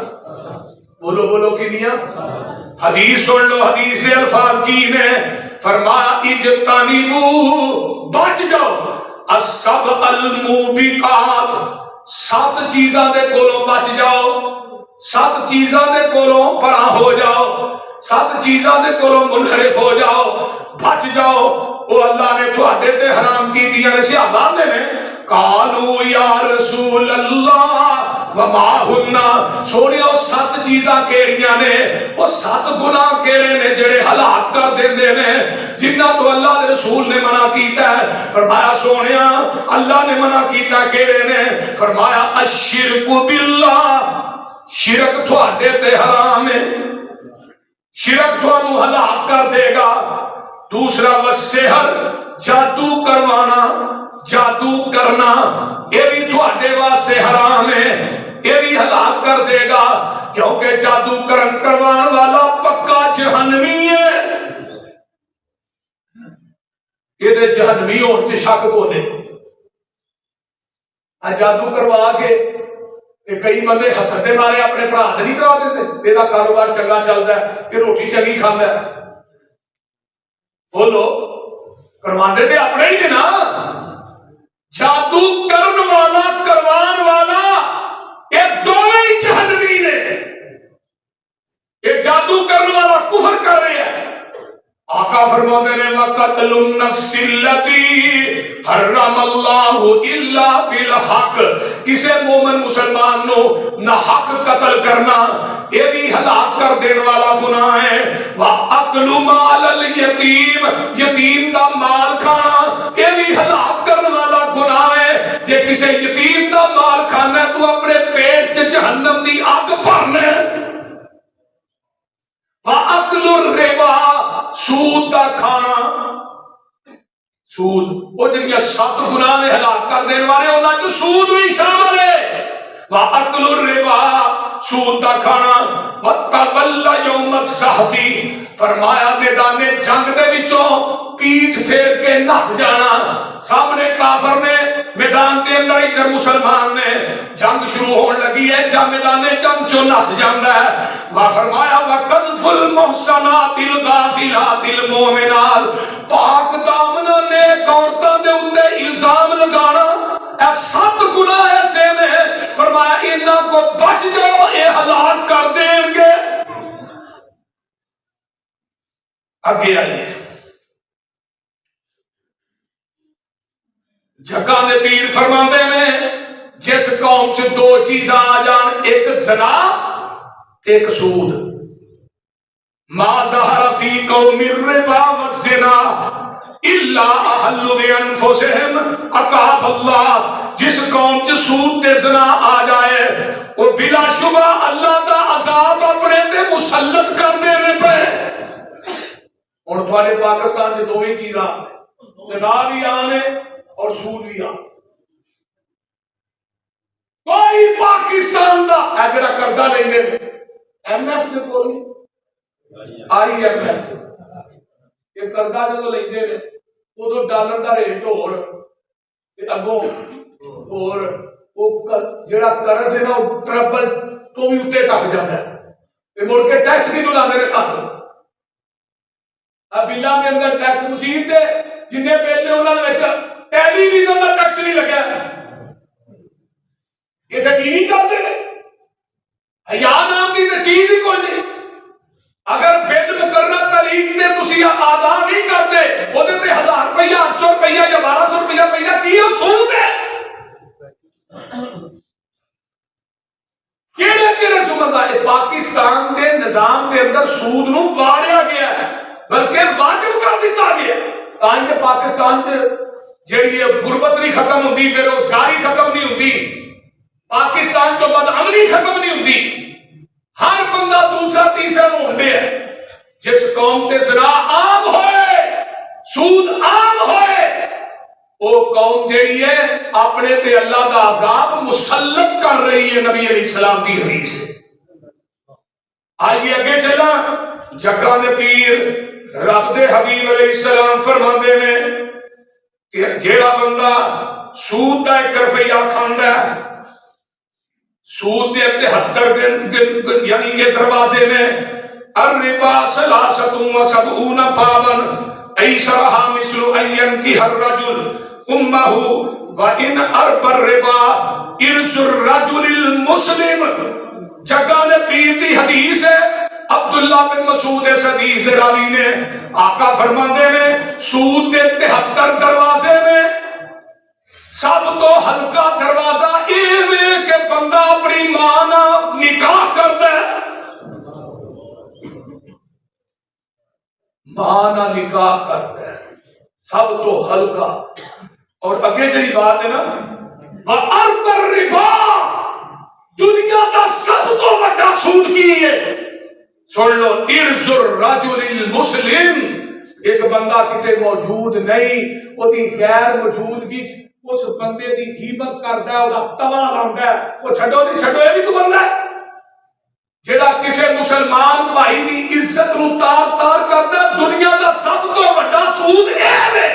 بولو بولو کنیاں؟ حدیث سن لو، حدیث سے الفاظ کی نے فرمایا اجتنبوا، بچ جاؤ السبع الموبقات، 7 چیزاں دے کولوں بچ جاؤ، 7 چیزاں دے کولوں پرا ہو جاؤ، 7 چیزاں دے کولوں منحرف ہو جاؤ، بچ جاؤ۔ وہ اللہ نے تھوڑے تے حرام کی دیا نے، صحابہ دے نے قالوا یا رسول اللہ وما ہننا، سوڑیو 7 چیزاں کیڑیاں نے، وہ 7 گناہ کیڑے نے جڑے ہلاک کر دیندے نے، جنہ تو اللہ دے رسول نے منع کیتا ہے۔ فرمایا سونیا اللہ نے منع کیتا کیڑے نے؟ فرمایا الشرک باللہ، شرک تھوڑے تے حرام ہے، شرک تھوڑوں ہلاک کر دے گا۔ دوسرا والسحر، جادو کروانا، جادو کرنا، یہ بھی تھوڑے واسطے حرام ہے، یہ بھی ہلاک کر دے گا، کیونکہ جادو کروان والا پکا جہنمی ہے۔ یہ دے جہنمی اور شک کو نے جادو کروا کے کئی بندے حسد دے مارے اپنے بھرا تے نہیں کرا دیتے، یہ کاروبار چنگا چلتا ہے، یہ روٹی چنگی کھانا ہے، بولو کرواندے تے اپنے ہی نا۔ جادو کرن والا کروان والا یہ دونوں ہی جہنمی نے۔ یہ جادو کرن والا کفر کر رہے ہیں۔ آقا فرماتے ہیں وَقَتْلُ النَّفْسِ الَّتِي حَرَّمَ اللَّهُ إِلَّا بِالْحَقِّ، کسے مومن مسلمان نو نہ حق قتل کرنا یہ بھی ہلاک کر دین والا گناہ ہے۔ وَأَكْلُ مَالَ الْيَتِيمِ، یتیم دا مال کھانا یہ بھی ہلاک کرنے والا گناہ ہے۔ جے کسے یتیم دا مال کھانا ہے تو اپنے پیٹ چ جہنم دی آگ بھرنا ہے۔ وَأَكْلُ الرِّبَا، سود دا کھانا، سود وہ جنیا 7 گناہ میں ہلاک کر دینے والے انہاں چ سود بھی شامل ہے۔ وَأَكْلُ الرِّبَا، سود دا کھانا، وَتَوَلَّ يَوْمَ الزَّحْفِ، فرمایا میدان جنگ دے وچوں پیٹھ پھیر کے نس جانا۔ سامنے کافر نے میدان کے اندر ادھر مسلمان نے، جنگ شروع ہون لگی ہے، جب میدان جنگ چوں نس جاندا ہے۔ فرمایا وَقَذْفُ الْمُحْصَنَاتِ الْغَافِلَاتِ الْمُؤْمِنَاتِ، پاک دامناں نیک عورتاں دے اوتے الزام لگانا، اے 7 گناہ ایسے نے، فرمایا انہاں کو بچ جاؤ، اے ہلاک کر دیں گے۔ آگے آئیے، جگہ دے پیر فرماندے نے جس قوم چ 2 چیزاں آ جان، ایک زنا ایک سود، ما ظہر فی قوم الربا والزنا، الا احلوا بانفسہم اکاف اللہ، جس قوم چ سود تے زنا آ جائے وہ بلا شبہ اللہ دا عذاب اپنے تے مسلط کر دینے پہ۔ ہن تھوڑے پاکستان چ دوویں چیزاں زنا بھی آنے اور سود بھی آنے۔ کوئی پاکستان دا اے جڑا قرضہ لیندے ایم ایف دے کول آئی ایم ایف یہ قرضہ جدو لیندے نے ادو ڈالر دا ریٹ ہور تے اگوں اور وہ جڑا قرض ہے نا وہ ٹربل تو بھی اتنے ٹپ جاتا ہے تے مڑ کے ٹیکس بھی لاندے نے ساتھ۔ اب بلاں دے اندر ٹیکس مصیبت دے جن بل نے انہاں وچ ٹیلی ویژن دا ٹیکس نہیں لگا، یہ ٹی وی چلتے ہیں حیا نام کی تے چیز ہی کوئی نہیں۔ اگر بل مقررہ تاریخ تے تسی ادا نہیں کرتے اودے تے 1000 روپیہ 800 روپیہ یا 1200 روپیہ پہلا کی سود ہے؟ کیڑے سود دا؟ پاکستان دے نظام دے اندر سود نو واڑیا گیا ہے بلکہ واجب کر دیتا گیا تاں کہ پاکستان چ جڑی غربت نہیں ختم ہوندی، بے روزگاری ختم نہیں ہوندی، پاکستان چ بدعملی ختم نہیں ہوندی، ہر بندہ دوسرا تیسرا ہونڈے ہے۔ جس قوم تے زنا عام ہوئے سود عام ہوئے وہ قوم جیڑی ہے اپنے تے اللہ دا عذاب مسلط کر رہی ہے۔ نبی علیہ السلام کی حدیث ہے۔ آئیے اگے چلا، جگہ دے پیر رب دے حبیب علیہ السلام فرماندے نے کہ جیڑا بندہ سود دا 1 روپیہ کھاندا ہے، سود کے 73 یعنی یہ دروازے میں الربا 73 بابا ایسرها مثل ان ينكح الرجل امه وان اربى الربا ارث الرجل المسلم۔ جگہ نے پیر دی حدیث ہے، عبداللہ بن مسعود اس حدیث دے راوی نے آقا فرماندے نے سود دے 73 دروازے میں سب تو ہلکا دروازہ یہ کہ بندہ اپنی ماں نہ نکاح کرتا ہے، ماں نہ نکاح کرتا ہے، سب تو ہلکا۔ اور اگے جڑی بات ہے نا وَأَرْضَ الرِّبَا، دنیا کا سب تو بڑا سود کی ہے، سن لو، ارز الرجل المسلم، ایک بندہ کتے موجود نہیں وہ دی غیر موجودگی اس بندے دی غیبت کردا ہے، وہ تباہ لاندہ ہے، وہ چھڈو نہیں چھڈو یہ بھی تو بندہ ہے جڑا کسی مسلمان بھائی دی عزت نو تار تار کردا ہے۔ دنیا دا سب تو بڑا سود اے ہے۔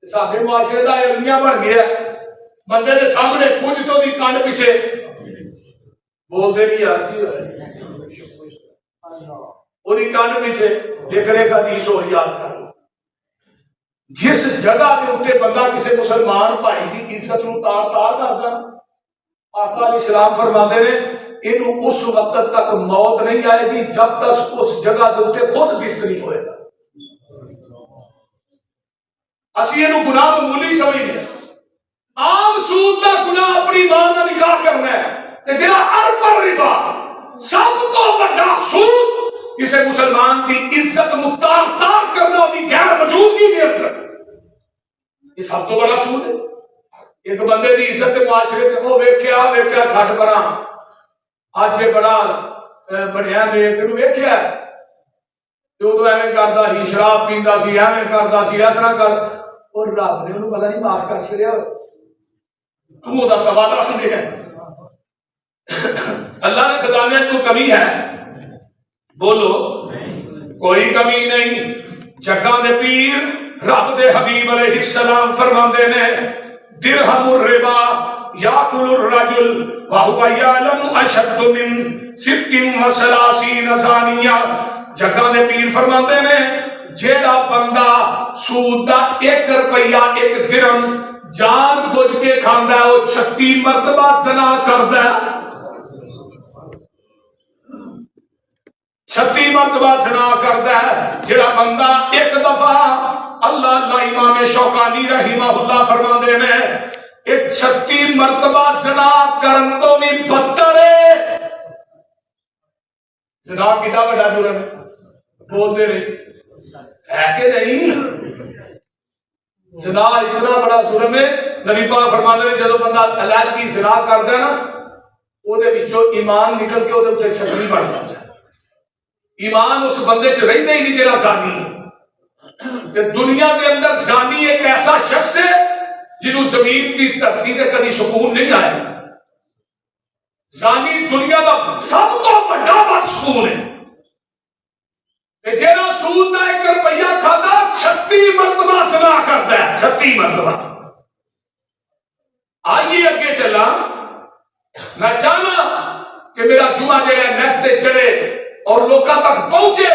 ساڈے معاشرے دا علمیہ بن گیا بندے دے سامنے کچھ تو دی کان پیچھے بول دے نہیں یار کی وہ دی کان پیچھے لکھ رہے کا حدیث اور یاد کر لو۔ جس جگہ کے اتنے بندہ کسی مسلمان بھائی کی عزت نو تار تار کردا، آقا علیہ السلام فرماتے ہیں انہوں اس وقت تک موت نہیں آئے گی جب تک اس جگہ کے اتنے خود بستری ہوئے گا۔ اسی انہوں گناہ معمولی سمجھنے، عام سود دا گناہ اپنی ماں دا نکاح کرنا ہے، تے جڑا اربر ربا سب تو بڑا سود کسی مسلمان دی عزت متار تار کرنا ہوتی غیر موجودگی کے اندر، یہ سب تو بڑا سود ہے۔ ایک بندے دی عزت معاشرے تے وہ ویکھیا چھڈ پراں اج یہ بڑا بڑھیا نیک نو ویکھیا تے اودوں ایویں کردا سی، شراب پیندا سی، ایویں کردا سی، اس طرح کر، اور رب نے انہوں پتہ نہیں معاف کر چھڑیا ہوئے، تو اودہ تبادلہ کرنے ہے۔ اللہ نے خزانے کو کمی ہے، بولو کوئی کمی نہیں۔ جگہ دے پیر رب دے حبیب علیہ السلام فرماندے نے درہم الربا یاکل الرجل وہو یعلم اشد من 36 زانیہ۔ جگہ دے پیر فرماندے نے جیڑا بندہ سود دا 1 روپیہ 1 درہم جان بوجھ کے کھاندا ہے وہ 36 مرتبہ زنا کردا ہے، 36 مرتبہ زنا کردا ہے۔ جڑا بندہ 1 دفعہ اللہ امام شوکانی رحمہ اللہ فرماندے نے 36 مرتبہ زنا کرن تو بھی بدتر ہے۔ زنا کیڑا بڑا جرم ہے، بول دے رہے ہے کہ نہیں؟ زنا اتنا بڑا ظلم ہے، نبی پاک فرماتے ہیں جب بندہ علیحدگی زنا کرتا ہے نا، وہ ایمان نکل کے وہ چھتری بن جاتا ہے، ایمان اس بندے چ رہتا ہی نہیں جہاں زانی ہے۔ دنیا کے اندر زانی ایک ایسا شخص ہے جنہوں زمین کی دھرتی تے کبھی سکون نہیں آیا۔ زانی دنیا کا سب تو بڑا بدسکون ہے، جہاں سود کا 1 روپیہ کھاتا 36 مرتبہ زنا کرتا ہے، 36 مرتبہ۔ آئیے اگے چلا، میں چاہنا کہ میرا جمعہ جہاں نیٹ تے چڑھے اور لوگوں تک پہنچے،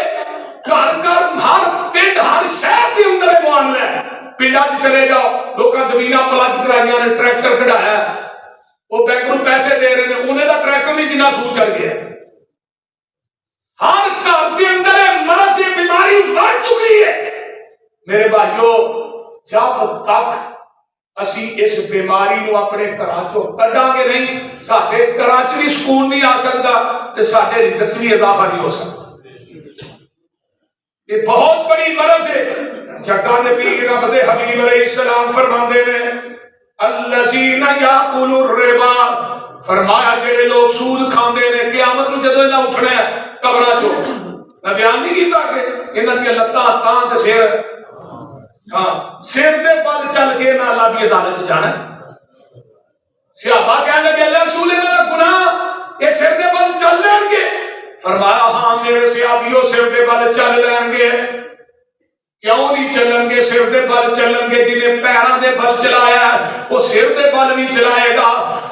گھر گھر ہر پنڈ ہر شہر کے اندر معاملہ ہے۔ پنڈا چ چلے جاؤ، لوگ زمین پلج کرائی نے، ٹریکٹر کਢਾیا، وہ بینک نو پیسے دے رہے ہیں، انہیں دا ٹریکٹر نہیں جنہ سود چڑھ گیا۔ ہر گھر کے اندر مرض یہ بیماری بڑھ چکی ہے۔ میرے بھائیو، جب تک اسی اس بیماری نو اپنے گھراں چوں کڈاں گے نہیں، ساڈے گھراں چ بھی سکون نہیں آ سکتا تے ساڈے رزق بھی اضافہ نہیں ہو سکتا۔ یہ بہت بڑی مرض ہے۔ جگہ نبی رب دے حبیب علیہ السلام فرماندے نے الذین یاکلوا الربا، فرمایا جڑے لوگ سود کھاندے نے قیامت نو جدوں انہاں اٹھنا ہے قبراں چوں، میں بیان نہیں کیتا کہ انہاں دی لتاں تاں تے سر، ہاں سر دے بل چل کے نہ اللہ دی عدالت چ جانا۔ صحابہ کہنے لگے اللہ رسول اللہ دا گناہ کہ سر دے بل چل لین گے؟ فرمایا ہاں میرے صحابیوں سر دے بل چل لین گے۔ کیوں نہیں چلن گے؟ سر دے بل چلن گے، جنہیں پیراں دے بل چلایا وہ سر دے بل نہیں چلائے گا۔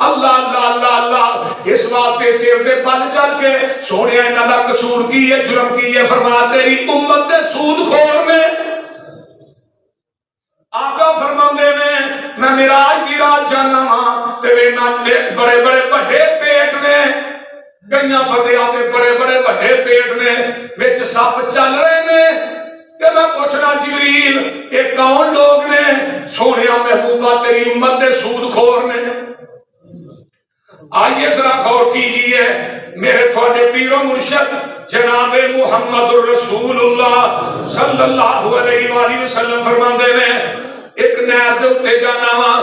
اللہ اللہ اللہ اللہ، اس واسطے سر دے بل چل کے سونے انہاں دا قصور کی ہے، جرم کی ہے؟ فرمایا تیری امت دے سود خور نے۔ آقا فرماندے نے میں معراج دی رات جانا ہاں تے وینا بڑے بڑے وڈے پیٹ نے، گئیاں بندیاں دے بڑے بڑے وڈے پیٹ نے، وچ سپ چل رہے نے، تے میں پوچھنا جبریل یہ کون لوگ نے؟ سونیا محبوبہ تیری امت دے سود خور نے۔ آئیے ذرا غور کیجئے، میرے تھوڑے پیر و مرشد جناب محمد الرسول اللہ صلی اللہ علیہ وآلہ وسلم فرماندے نے ایک نہر دے اتے جانا وا،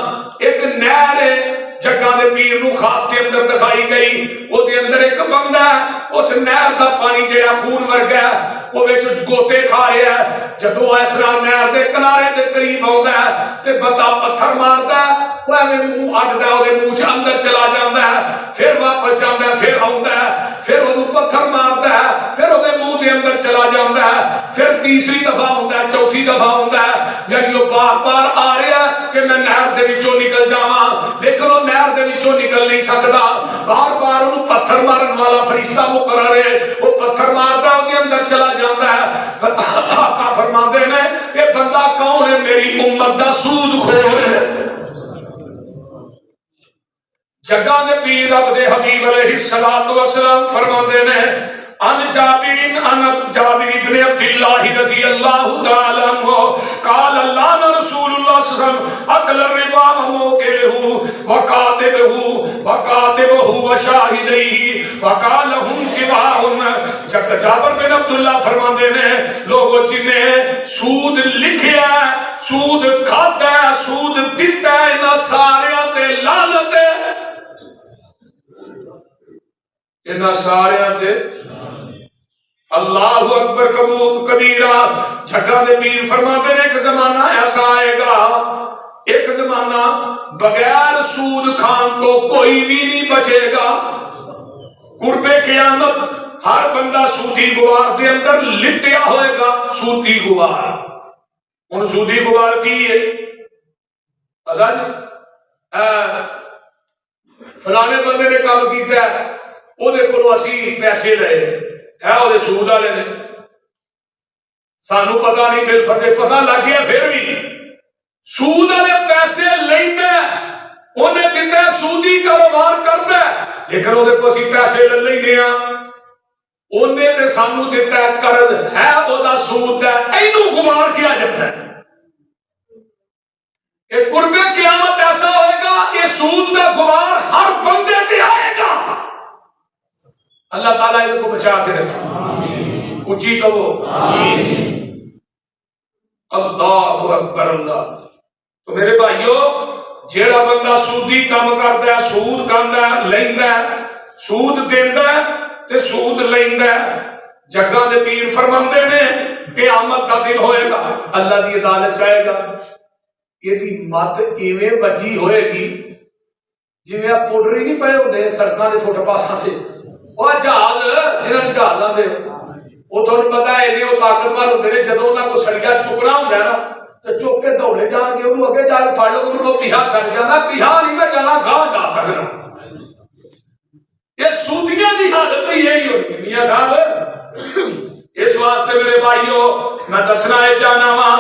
ایک نہر ہے جگہ دے پیر نو خواب کے اندر دکھائی گئی، وہ دے اندر ایک بندہ ہے، اس نہر دا پانی جڑا خون ورگا ہے وہ وچ گوتے کھا رہا ہے۔ جدوں اس طرح نہر دے کنارے دے قریب آوندا ہے تے بندہ پتھر ماردا ہے، وہ ایویں منہ اڈدا ہے، اودے منہ چ اندر چلا جاندا ہے، پھر واپس جاندا ہے، پھر آوندا ہے، پھر اودوں پتھر ماردا ہے، پھر اودے منہ دے اندر چلا جاندا ہے، پھر تیسری دفعہ آوندا ہے، چوتھی دفعہ آوندا ہے، یعنی وہ بار بار آ رہا ہے کہ میں نہر دے وچوں نکل جاواں، لیکن وہ نہر دے وچوں نکل نہیں سکدا۔ بار بار انہوں پتھر مارن والا فرشتہ مقرر ہے، وہ پتھر ماردا ہے، اودے اندر چلا جاندا ہے۔ آقا فرماندے نے یہ بندہ کون ہے؟ میری امت دا سود خور ہے۔ جگہ دے پیر رب دے حبیب علیہ السلام فرماندے نے ان جابر ابن عبداللہ رضی اللہ تعالی عنہ قال اللہ رسول اللہ صلی اللہ علیہ وسلم اکل الربا وموکلہ وکاتبہ وشاہدیہ وقالہم سواہن۔ جابر بن عبداللہ فرماندے نے لوگوں جنہیں سود لکھیا ہے، سود کھاتا ہے، سود دیتا ہے، انہاں ساریاں تے لعنت ہے، انہاں ساریاں تے اللہ اکبر کبیرہ۔ جگہ دے پیر فرماتے ہیں ایک زمانہ ایسا آئے گا، ایک زمانہ بغیر سود کھان تو کوئی بھی نہیں بچے گا۔ قرب قیامت ہر بندہ سودی گوار دے اندر لٹیا ہوئے گا۔ سودی گوار، ان سودی گوار کی ہے پتا جی فلانے بندے نے کام کیتا ہے، وہ دے کولوں اسی پیسے لے ہے، وہ سود والے نے، سانو پتا نہیں، بل فتح پتا لگ گیا، پھر بھی سود والے پیسے لینا، انہیں دیتا ہے، سودی کاروبار کرتا ہے، لیکن وہ کو اسی پیسے لے لینے ہاں، انہیں تے سانو دیتا ہے قرض ہے، وہ دا سود ہے، اینو گمار کیا جاتا ہے کہ قرب قیامت ایسا ہوئے گا، یہ سود دا گمار ہر بندے تے آئے گا۔ اللہ تعالیٰ ان کو بچا کے رکھے، اونچی کہو آمین۔ بندہ. تو میرے بھائیو جیڑا بندہ سودی کام کرتا ہے، سود کھاندا ہے، لیندا ہے، سود دیندا ہے تے سود لیندا ہے، جگہ دے پیر فرماندے نے قیامت دا دن ہوئے گا، اللہ دی عدالت جائے گا، یہ دی مت ایویں وجی ہوئے گی جویں آ پوڈر ہی نہیں پے ہوندے سڑکاں دے فٹ پاساں تے، وہ جہاز جنہاں نوں جہاز آندے وہ تھانوں پتہ ہے وہ طاقتور ہوندے نے، جدوں انہاں کو سڑیا چکنا ہوندا ہے نا تے چک کے دوڑے جان گے، انہوں اگے جا کے پھڑ لو، انہوں کو پیچھا چھڈ جانا، پیچھا نہیں میں جانا، گاہ جا سکنا. یہ سودیاں دی حالت بھی یہی ہونی ہے میاں صاحب. اس واسطے میرے بھائیو میں دسنا ہے چاہنا وا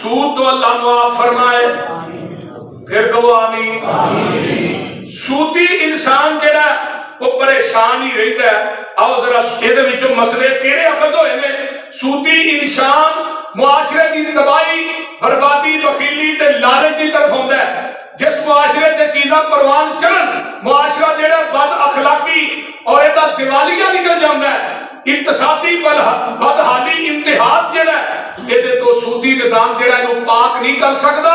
سود تو اللہ معاف فرمائے، پھر کہو آمین. سودی انسان جڑا وہ پریشان ہی رہتا ہے. آؤ ذرا یہ وچوں مسئلے کہڑے اخذ ہوئے نے. سودی انسان معاشرے کی تباہی، بربادی، بخیلی تے لالچ کی طرف ہوندا ہے. جس معاشرے چ چیزاں پروان چلن، معاشرہ جڑا بد اخلاقی اور ایدا دیوالیہ نکل جاندا ہے، اقتصادی بدحالی امتحان جڑا ہے یہ تو سودی نظام جڑا ہے پاک نہیں کر سکتا.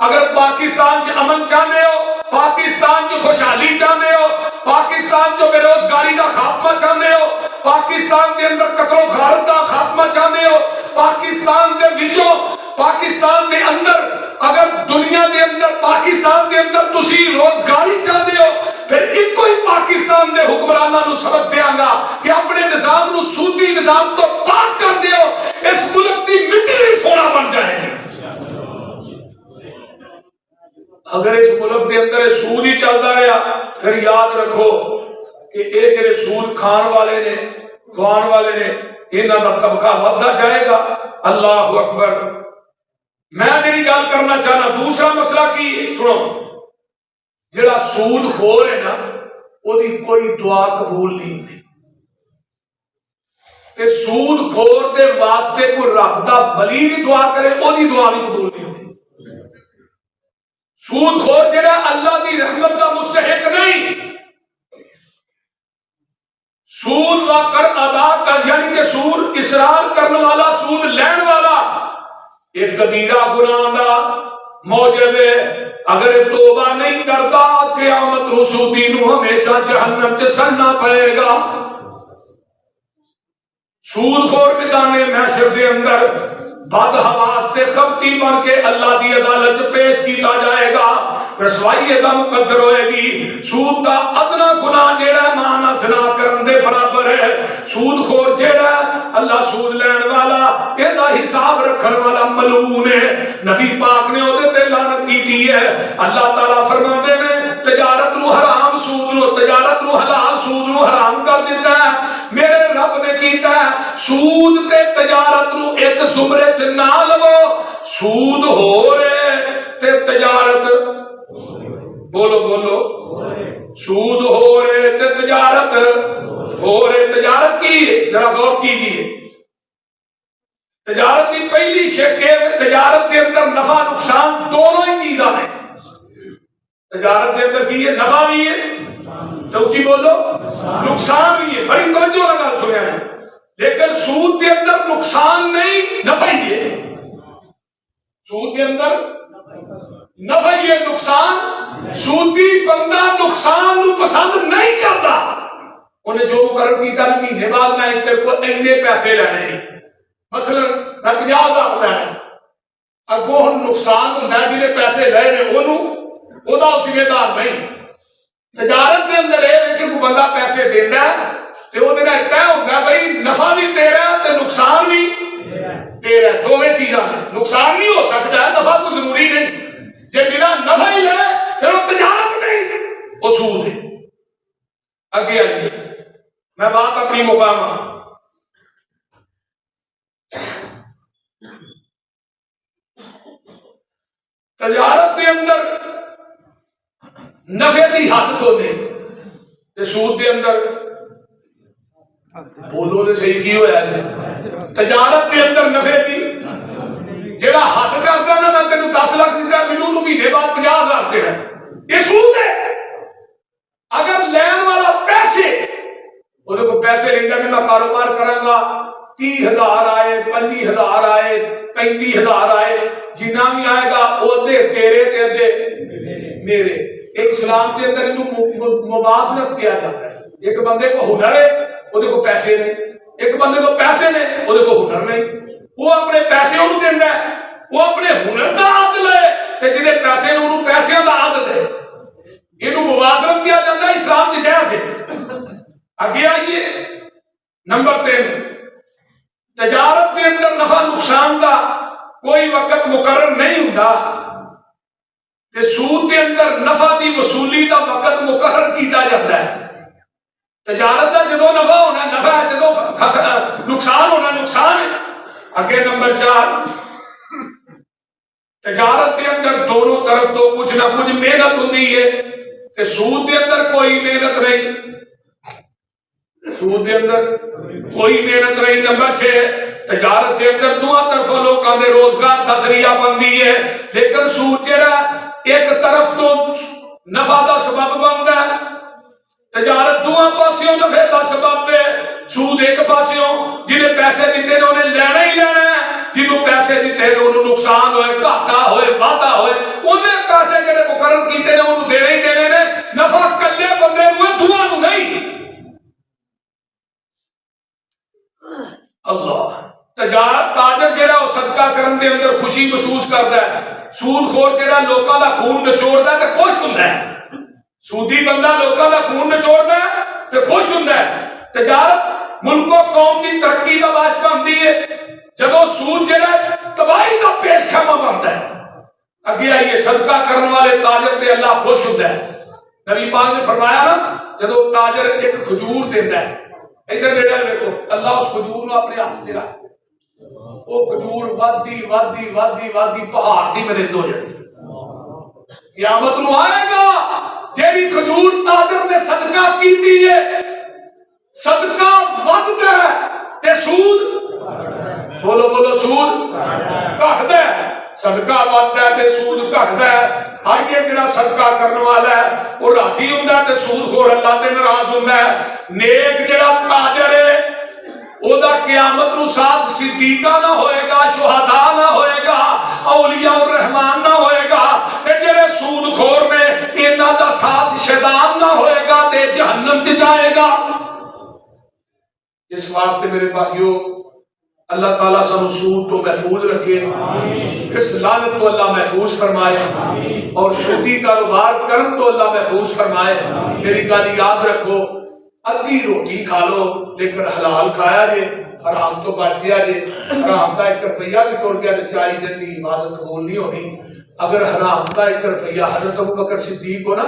اگر پاکستان چ امن چاہتے ہو، پاکستان چ خوشحالی چاہتے ہو، پاکستان چ بے روزگاری کا خاتمہ چاہتے ہو، پاکستان کے اندر قتل و غارت کا خاتمہ چاہتے ہو، پاکستان کے وچوں پاکستان کے اندر اگر دنیا کے اندر پاکستان کے اندر تسی روزگاری چاہتے ہو، پھر ایک کوئی پاکستان دے حکمرانوں نو سبق دیاں گا کہ اپنے نظام نو سودی نظام تو پاک کر دیو، اس ملک دی مٹی بھی سونا بن جائے گی. اگر اس ملک کے اندر سود ہی چلتا رہا پھر یاد رکھو کہ یہ جڑے سود کھان والے نے، خوان والے نے، انہاں دا طبقہ ودتا جائے گا. اللہ اکبر. میں جڑی گل کرنا چاہنا دوسرا مسئلہ کی ہے، سنو، جڑا سود خور ہے نا وہ دی کوئی دعا قبول نہیں ہوتی. تے سود خور دے واسطے کوئی رب دا ولی بھی دعا کرے وہ دی دعا بھی قبول نہیں ہوتی. سود خور جڑا اللہ دی رحمت دا مستحق نہیں. سود و کر ادا کر یعنی کہ سود اصرار کرنے والا، سود لین والا ایک کبیرہ گناہ دا موجب ہے. اگر توبہ نہیں کرتا قیامت نو سودی نو ہمیشہ جہنم چ سڑنا پڑے گا. سود خور میدان محشر دے اندر بد حواس تے خبتی بن کے اللہ دی عدالت پیش کیتا جائے گا. رسوائی ادا مقدر ہوئے گی. سود دا ادنا گناہ جیڑا مانا زنا کرن دے برابر ہے. سود خور جیڑا اللہ سود لین والا ادا حساب رکھن والا ملعون ہے. نبی پاک نے اودے تے لعنت کیتی ہے. اللہ تعالیٰ فرماتے ہیں تجارت نو حرام، سود نو، تجارت نو حلال، سود نو حرام کر دیتا ہے. میرے رب نے کیتا ہے سود تے تجارت نو ایک زمرے چ نہ لو. سود ہو رہے تے تجارت، بولو بولو، سود ہو رہے تے تجارت ہو رہے. تجارت کی ہے ذرا غور کیجئے. تجارت کی پہلی شک ہے تجارت کے اندر نفع نقصان دونوں ہی چیزاں ہیں. تجارت کے اندر کی ہے نفع بھی ہے تو اچھی بولو نقصان بھی ہے. بڑی توجہ لگا سنیا ہے. لیکن سود کے اندر نقصان نہیں نفع ہی ہے. سود کے اندر نفع ہی ہے، نقصان. سودی بندہ نقصان نو پسند نہیں کرتا. انہیں جو مقرر کیتا نا مہینے بعد میں تیرے کو اینے پیسے لینے نہیں، مثلا میں 50,000 لینا، اگوں ہن نقصان ہوندا ہے جنہیں پیسے لے نے وہ دا ذمہ دار نہیں. تجارت کے اندر یہ ہے کہ کوئی بندہ پیسے دینا ہے تو وہ طے ہوگا بھائی نفع بھی تیرا تو نقصان بھی تیرا. دونوں چیزاں ہیں. نقصان نہیں ہو سکتا ہے، نفع کو ضروری نہیں. جب بنا نفع ہی لے پھر وہ تجارت نہیں، وہ سود ہے. آگے آئیے میں بات اپنی مقام تجارت کے اندر نفع کی حد تو دے سود کے اندر بولو نے صحیح کی ہوا ہے. تجارت کے اندر نفع کی جڑا حد کرتا نا میں تینوں 10 لاکھ دیتا مینوں تو مہینے بعد 50,000 دینا، یہ سود ہے. اگر لین والا پیسے وہ کو پیسے لینا کہ میں کاروبار کروں گا 30,000 آئے 25,000 آئے آئے 35,000 آئے، جنہ بھی آئے گا وہ ادھے تیرے تے ادھے میرے۔ ایک اسلام کے اندر مباحثت کیا جاتا ہے، ایک بندے کو ہنر ہے وہ کو پیسے نہیں، ایک بندے کو پیسے نے وہ کو ہنر نہیں، وہ اپنے پیسے انہوں دینا ہے، وہ اپنے ہنر دا عادل ہے تے جدے پیسے نے انہوں پیسے دا عادل ہے، انہوں موازنت کیا جاتا ہے اسلام کی جہاں سے۔ آگے آئیے نمبر 3، تجارت کے اندر نفع نقصان دا کوئی وقت مقرر نہیں ہوتا تے سود کے اندر نفع دی وصولی دا وقت مقرر کیتا جاتا ہے۔ تجارت دا جدو نفع ہونا نفع ہے، جدو نقصان ہونا نقصان ہے۔ آگے نمبر 4، تجارت کے اندر دونوں طرف تو کچھ نہ کچھ محنت ہوتی ہے تے سود کے اندر کوئی محنت نہیں، سود کے اندر کوئی محنت نہیں۔ نمبر 6، تجارت کے اندر دونوں طرف لوگوں کے روزگار کا ذریعہ بنتی ہے، لیکن سود جڑا ایک طرف تو نفع دا سبب بنتا ہے، تجارت دونوں پاسوں نفع دا سبب ہے، سود ایک پاسوں جنہیں پیسے دیتے نے انہیں لینا ہی لینا ہے، جنہوں پیسے دیتے نے انہوں نقصان ہوئے گھاٹا ہوئے وعدہ ہوئے انہیں پیسے جڑے مقرر کیتے نے انہوں دینے ہی دینے نے، نفع کلے بندے ہوئے دونوں نہیں۔ اللہ تجارت تاجر جڑا وہ صدقہ کرن دے اندر خوشی محسوس کرتا ہے، سود خور جڑا لوکاں دا خون نچوڑدا ہے تے خوش ہوندا ہے، سودی بندہ لوکاں دا خون نچوڑدا ہے تے خوش ہوندا ہے۔ تجارت ملک و قوم کی ترقی کا باعث بنتی ہے، جب وہ سود جڑا تباہی کا پیش خیمہ بنتا ہے۔ اگے آئیے صدقہ کرنے والے تاجر تے اللہ خوش ہوتا ہے۔ نبی پاک نے فرمایا نا جب تاجر ایک کھجور دیتا ہے، ادھر میرے دیکھو اللہ اس کھجور کو اپنے ہاتھ سے رکھتا ہے، وہ کھجور ودی ودی ودی ودی پہاڑ دی میرے دو جاتی، قیامت نو آئے گا جیڑی کھجور تاجر نے صدقہ کیتی ہے، صدقہ ودتا ہے تے سود بولو بولو سود گھٹدا ہے، صدقہ ودتا ہے تے سود گھٹدا ہے۔ آئیے جڑا صدقہ کرنے والا ہے وہ راضی ہوندا ہے تے سود خور اللہ تے ناراض ہوندا ہے۔ نیک جڑا تاجر ہے او دا قیامت نو ساتھ صدیقہ نہ ہوئے گا، شہداء نہ ہوئے گا، اولیاء الرحمان نہ ہوئے گا، تے جڑے سود خور نے انہاں دا ساتھ شیطان نہ ہوئے گا تے جہنم تے جائے گا۔ اس واسطے میرے بھائیو اللہ تعالیٰ سانو سود تو محفوظ رکھے، اس لعنت تو اللہ محفوظ فرمائے، اور سودی کاروبار کرن تو اللہ محفوظ فرمائے۔ میری گل یاد رکھو، ادھی روٹی کھا لو لیکن حلال کھایا جے، حرام تو بچیا جے۔ حرام کا 1 روپیہ بھی ٹر گیا تو 40 دن کی عبادت قبول نہیں ہونی۔ اگر حرام کا 1 روپیہ، حضرت ابوبکر صدیق کو نا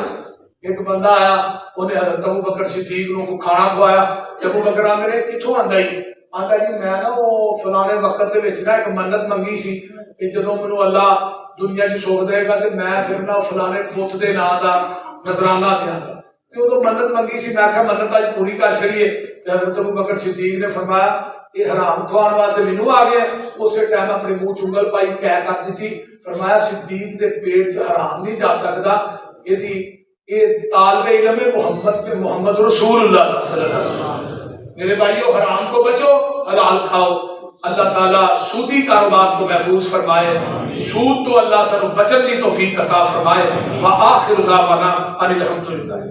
ایک بندہ آیا، انہیں حضرت ابوبکر صدیق کو کھانا کھوایا، جب ابوبکر آندے نے کتھوں آندا ہی؟ آندا جی میں نا وہ فلانے وقت دے وچ نا ایک منت منگی سی کہ جدوں مینوں اللہ دنیا چ سوکھ دے گا تے میں پھر نا فلانے بت دے نام دا نذرانہ دیاں گا، تے اودوں منت منگی سی، میں آکھیا منت اج پوری کر چھڑیے، تے حضرت ابوبکر صدیق نے فرمایا یہ حرام کھوان واسطے مینوں آ گیا، اسی ٹائم اپنے منہ چنگل پائی کہہ کر دیتی، فرمایا صدیق دے پیٹ چ حرام نہیں جا سکدا، یہ طالب علم محمد رسول اللہ صلی اللہ علیہ وسلم۔ میرے بھائیو حرام کو بچو، حلال کھاؤ۔ اللہ تعالیٰ سودی کاروبار کو محفوظ فرمائے، سود تو اللہ سے بچن کی توفیق عطا فرمائے۔ وآخر دعوانا ان الحمدللہ۔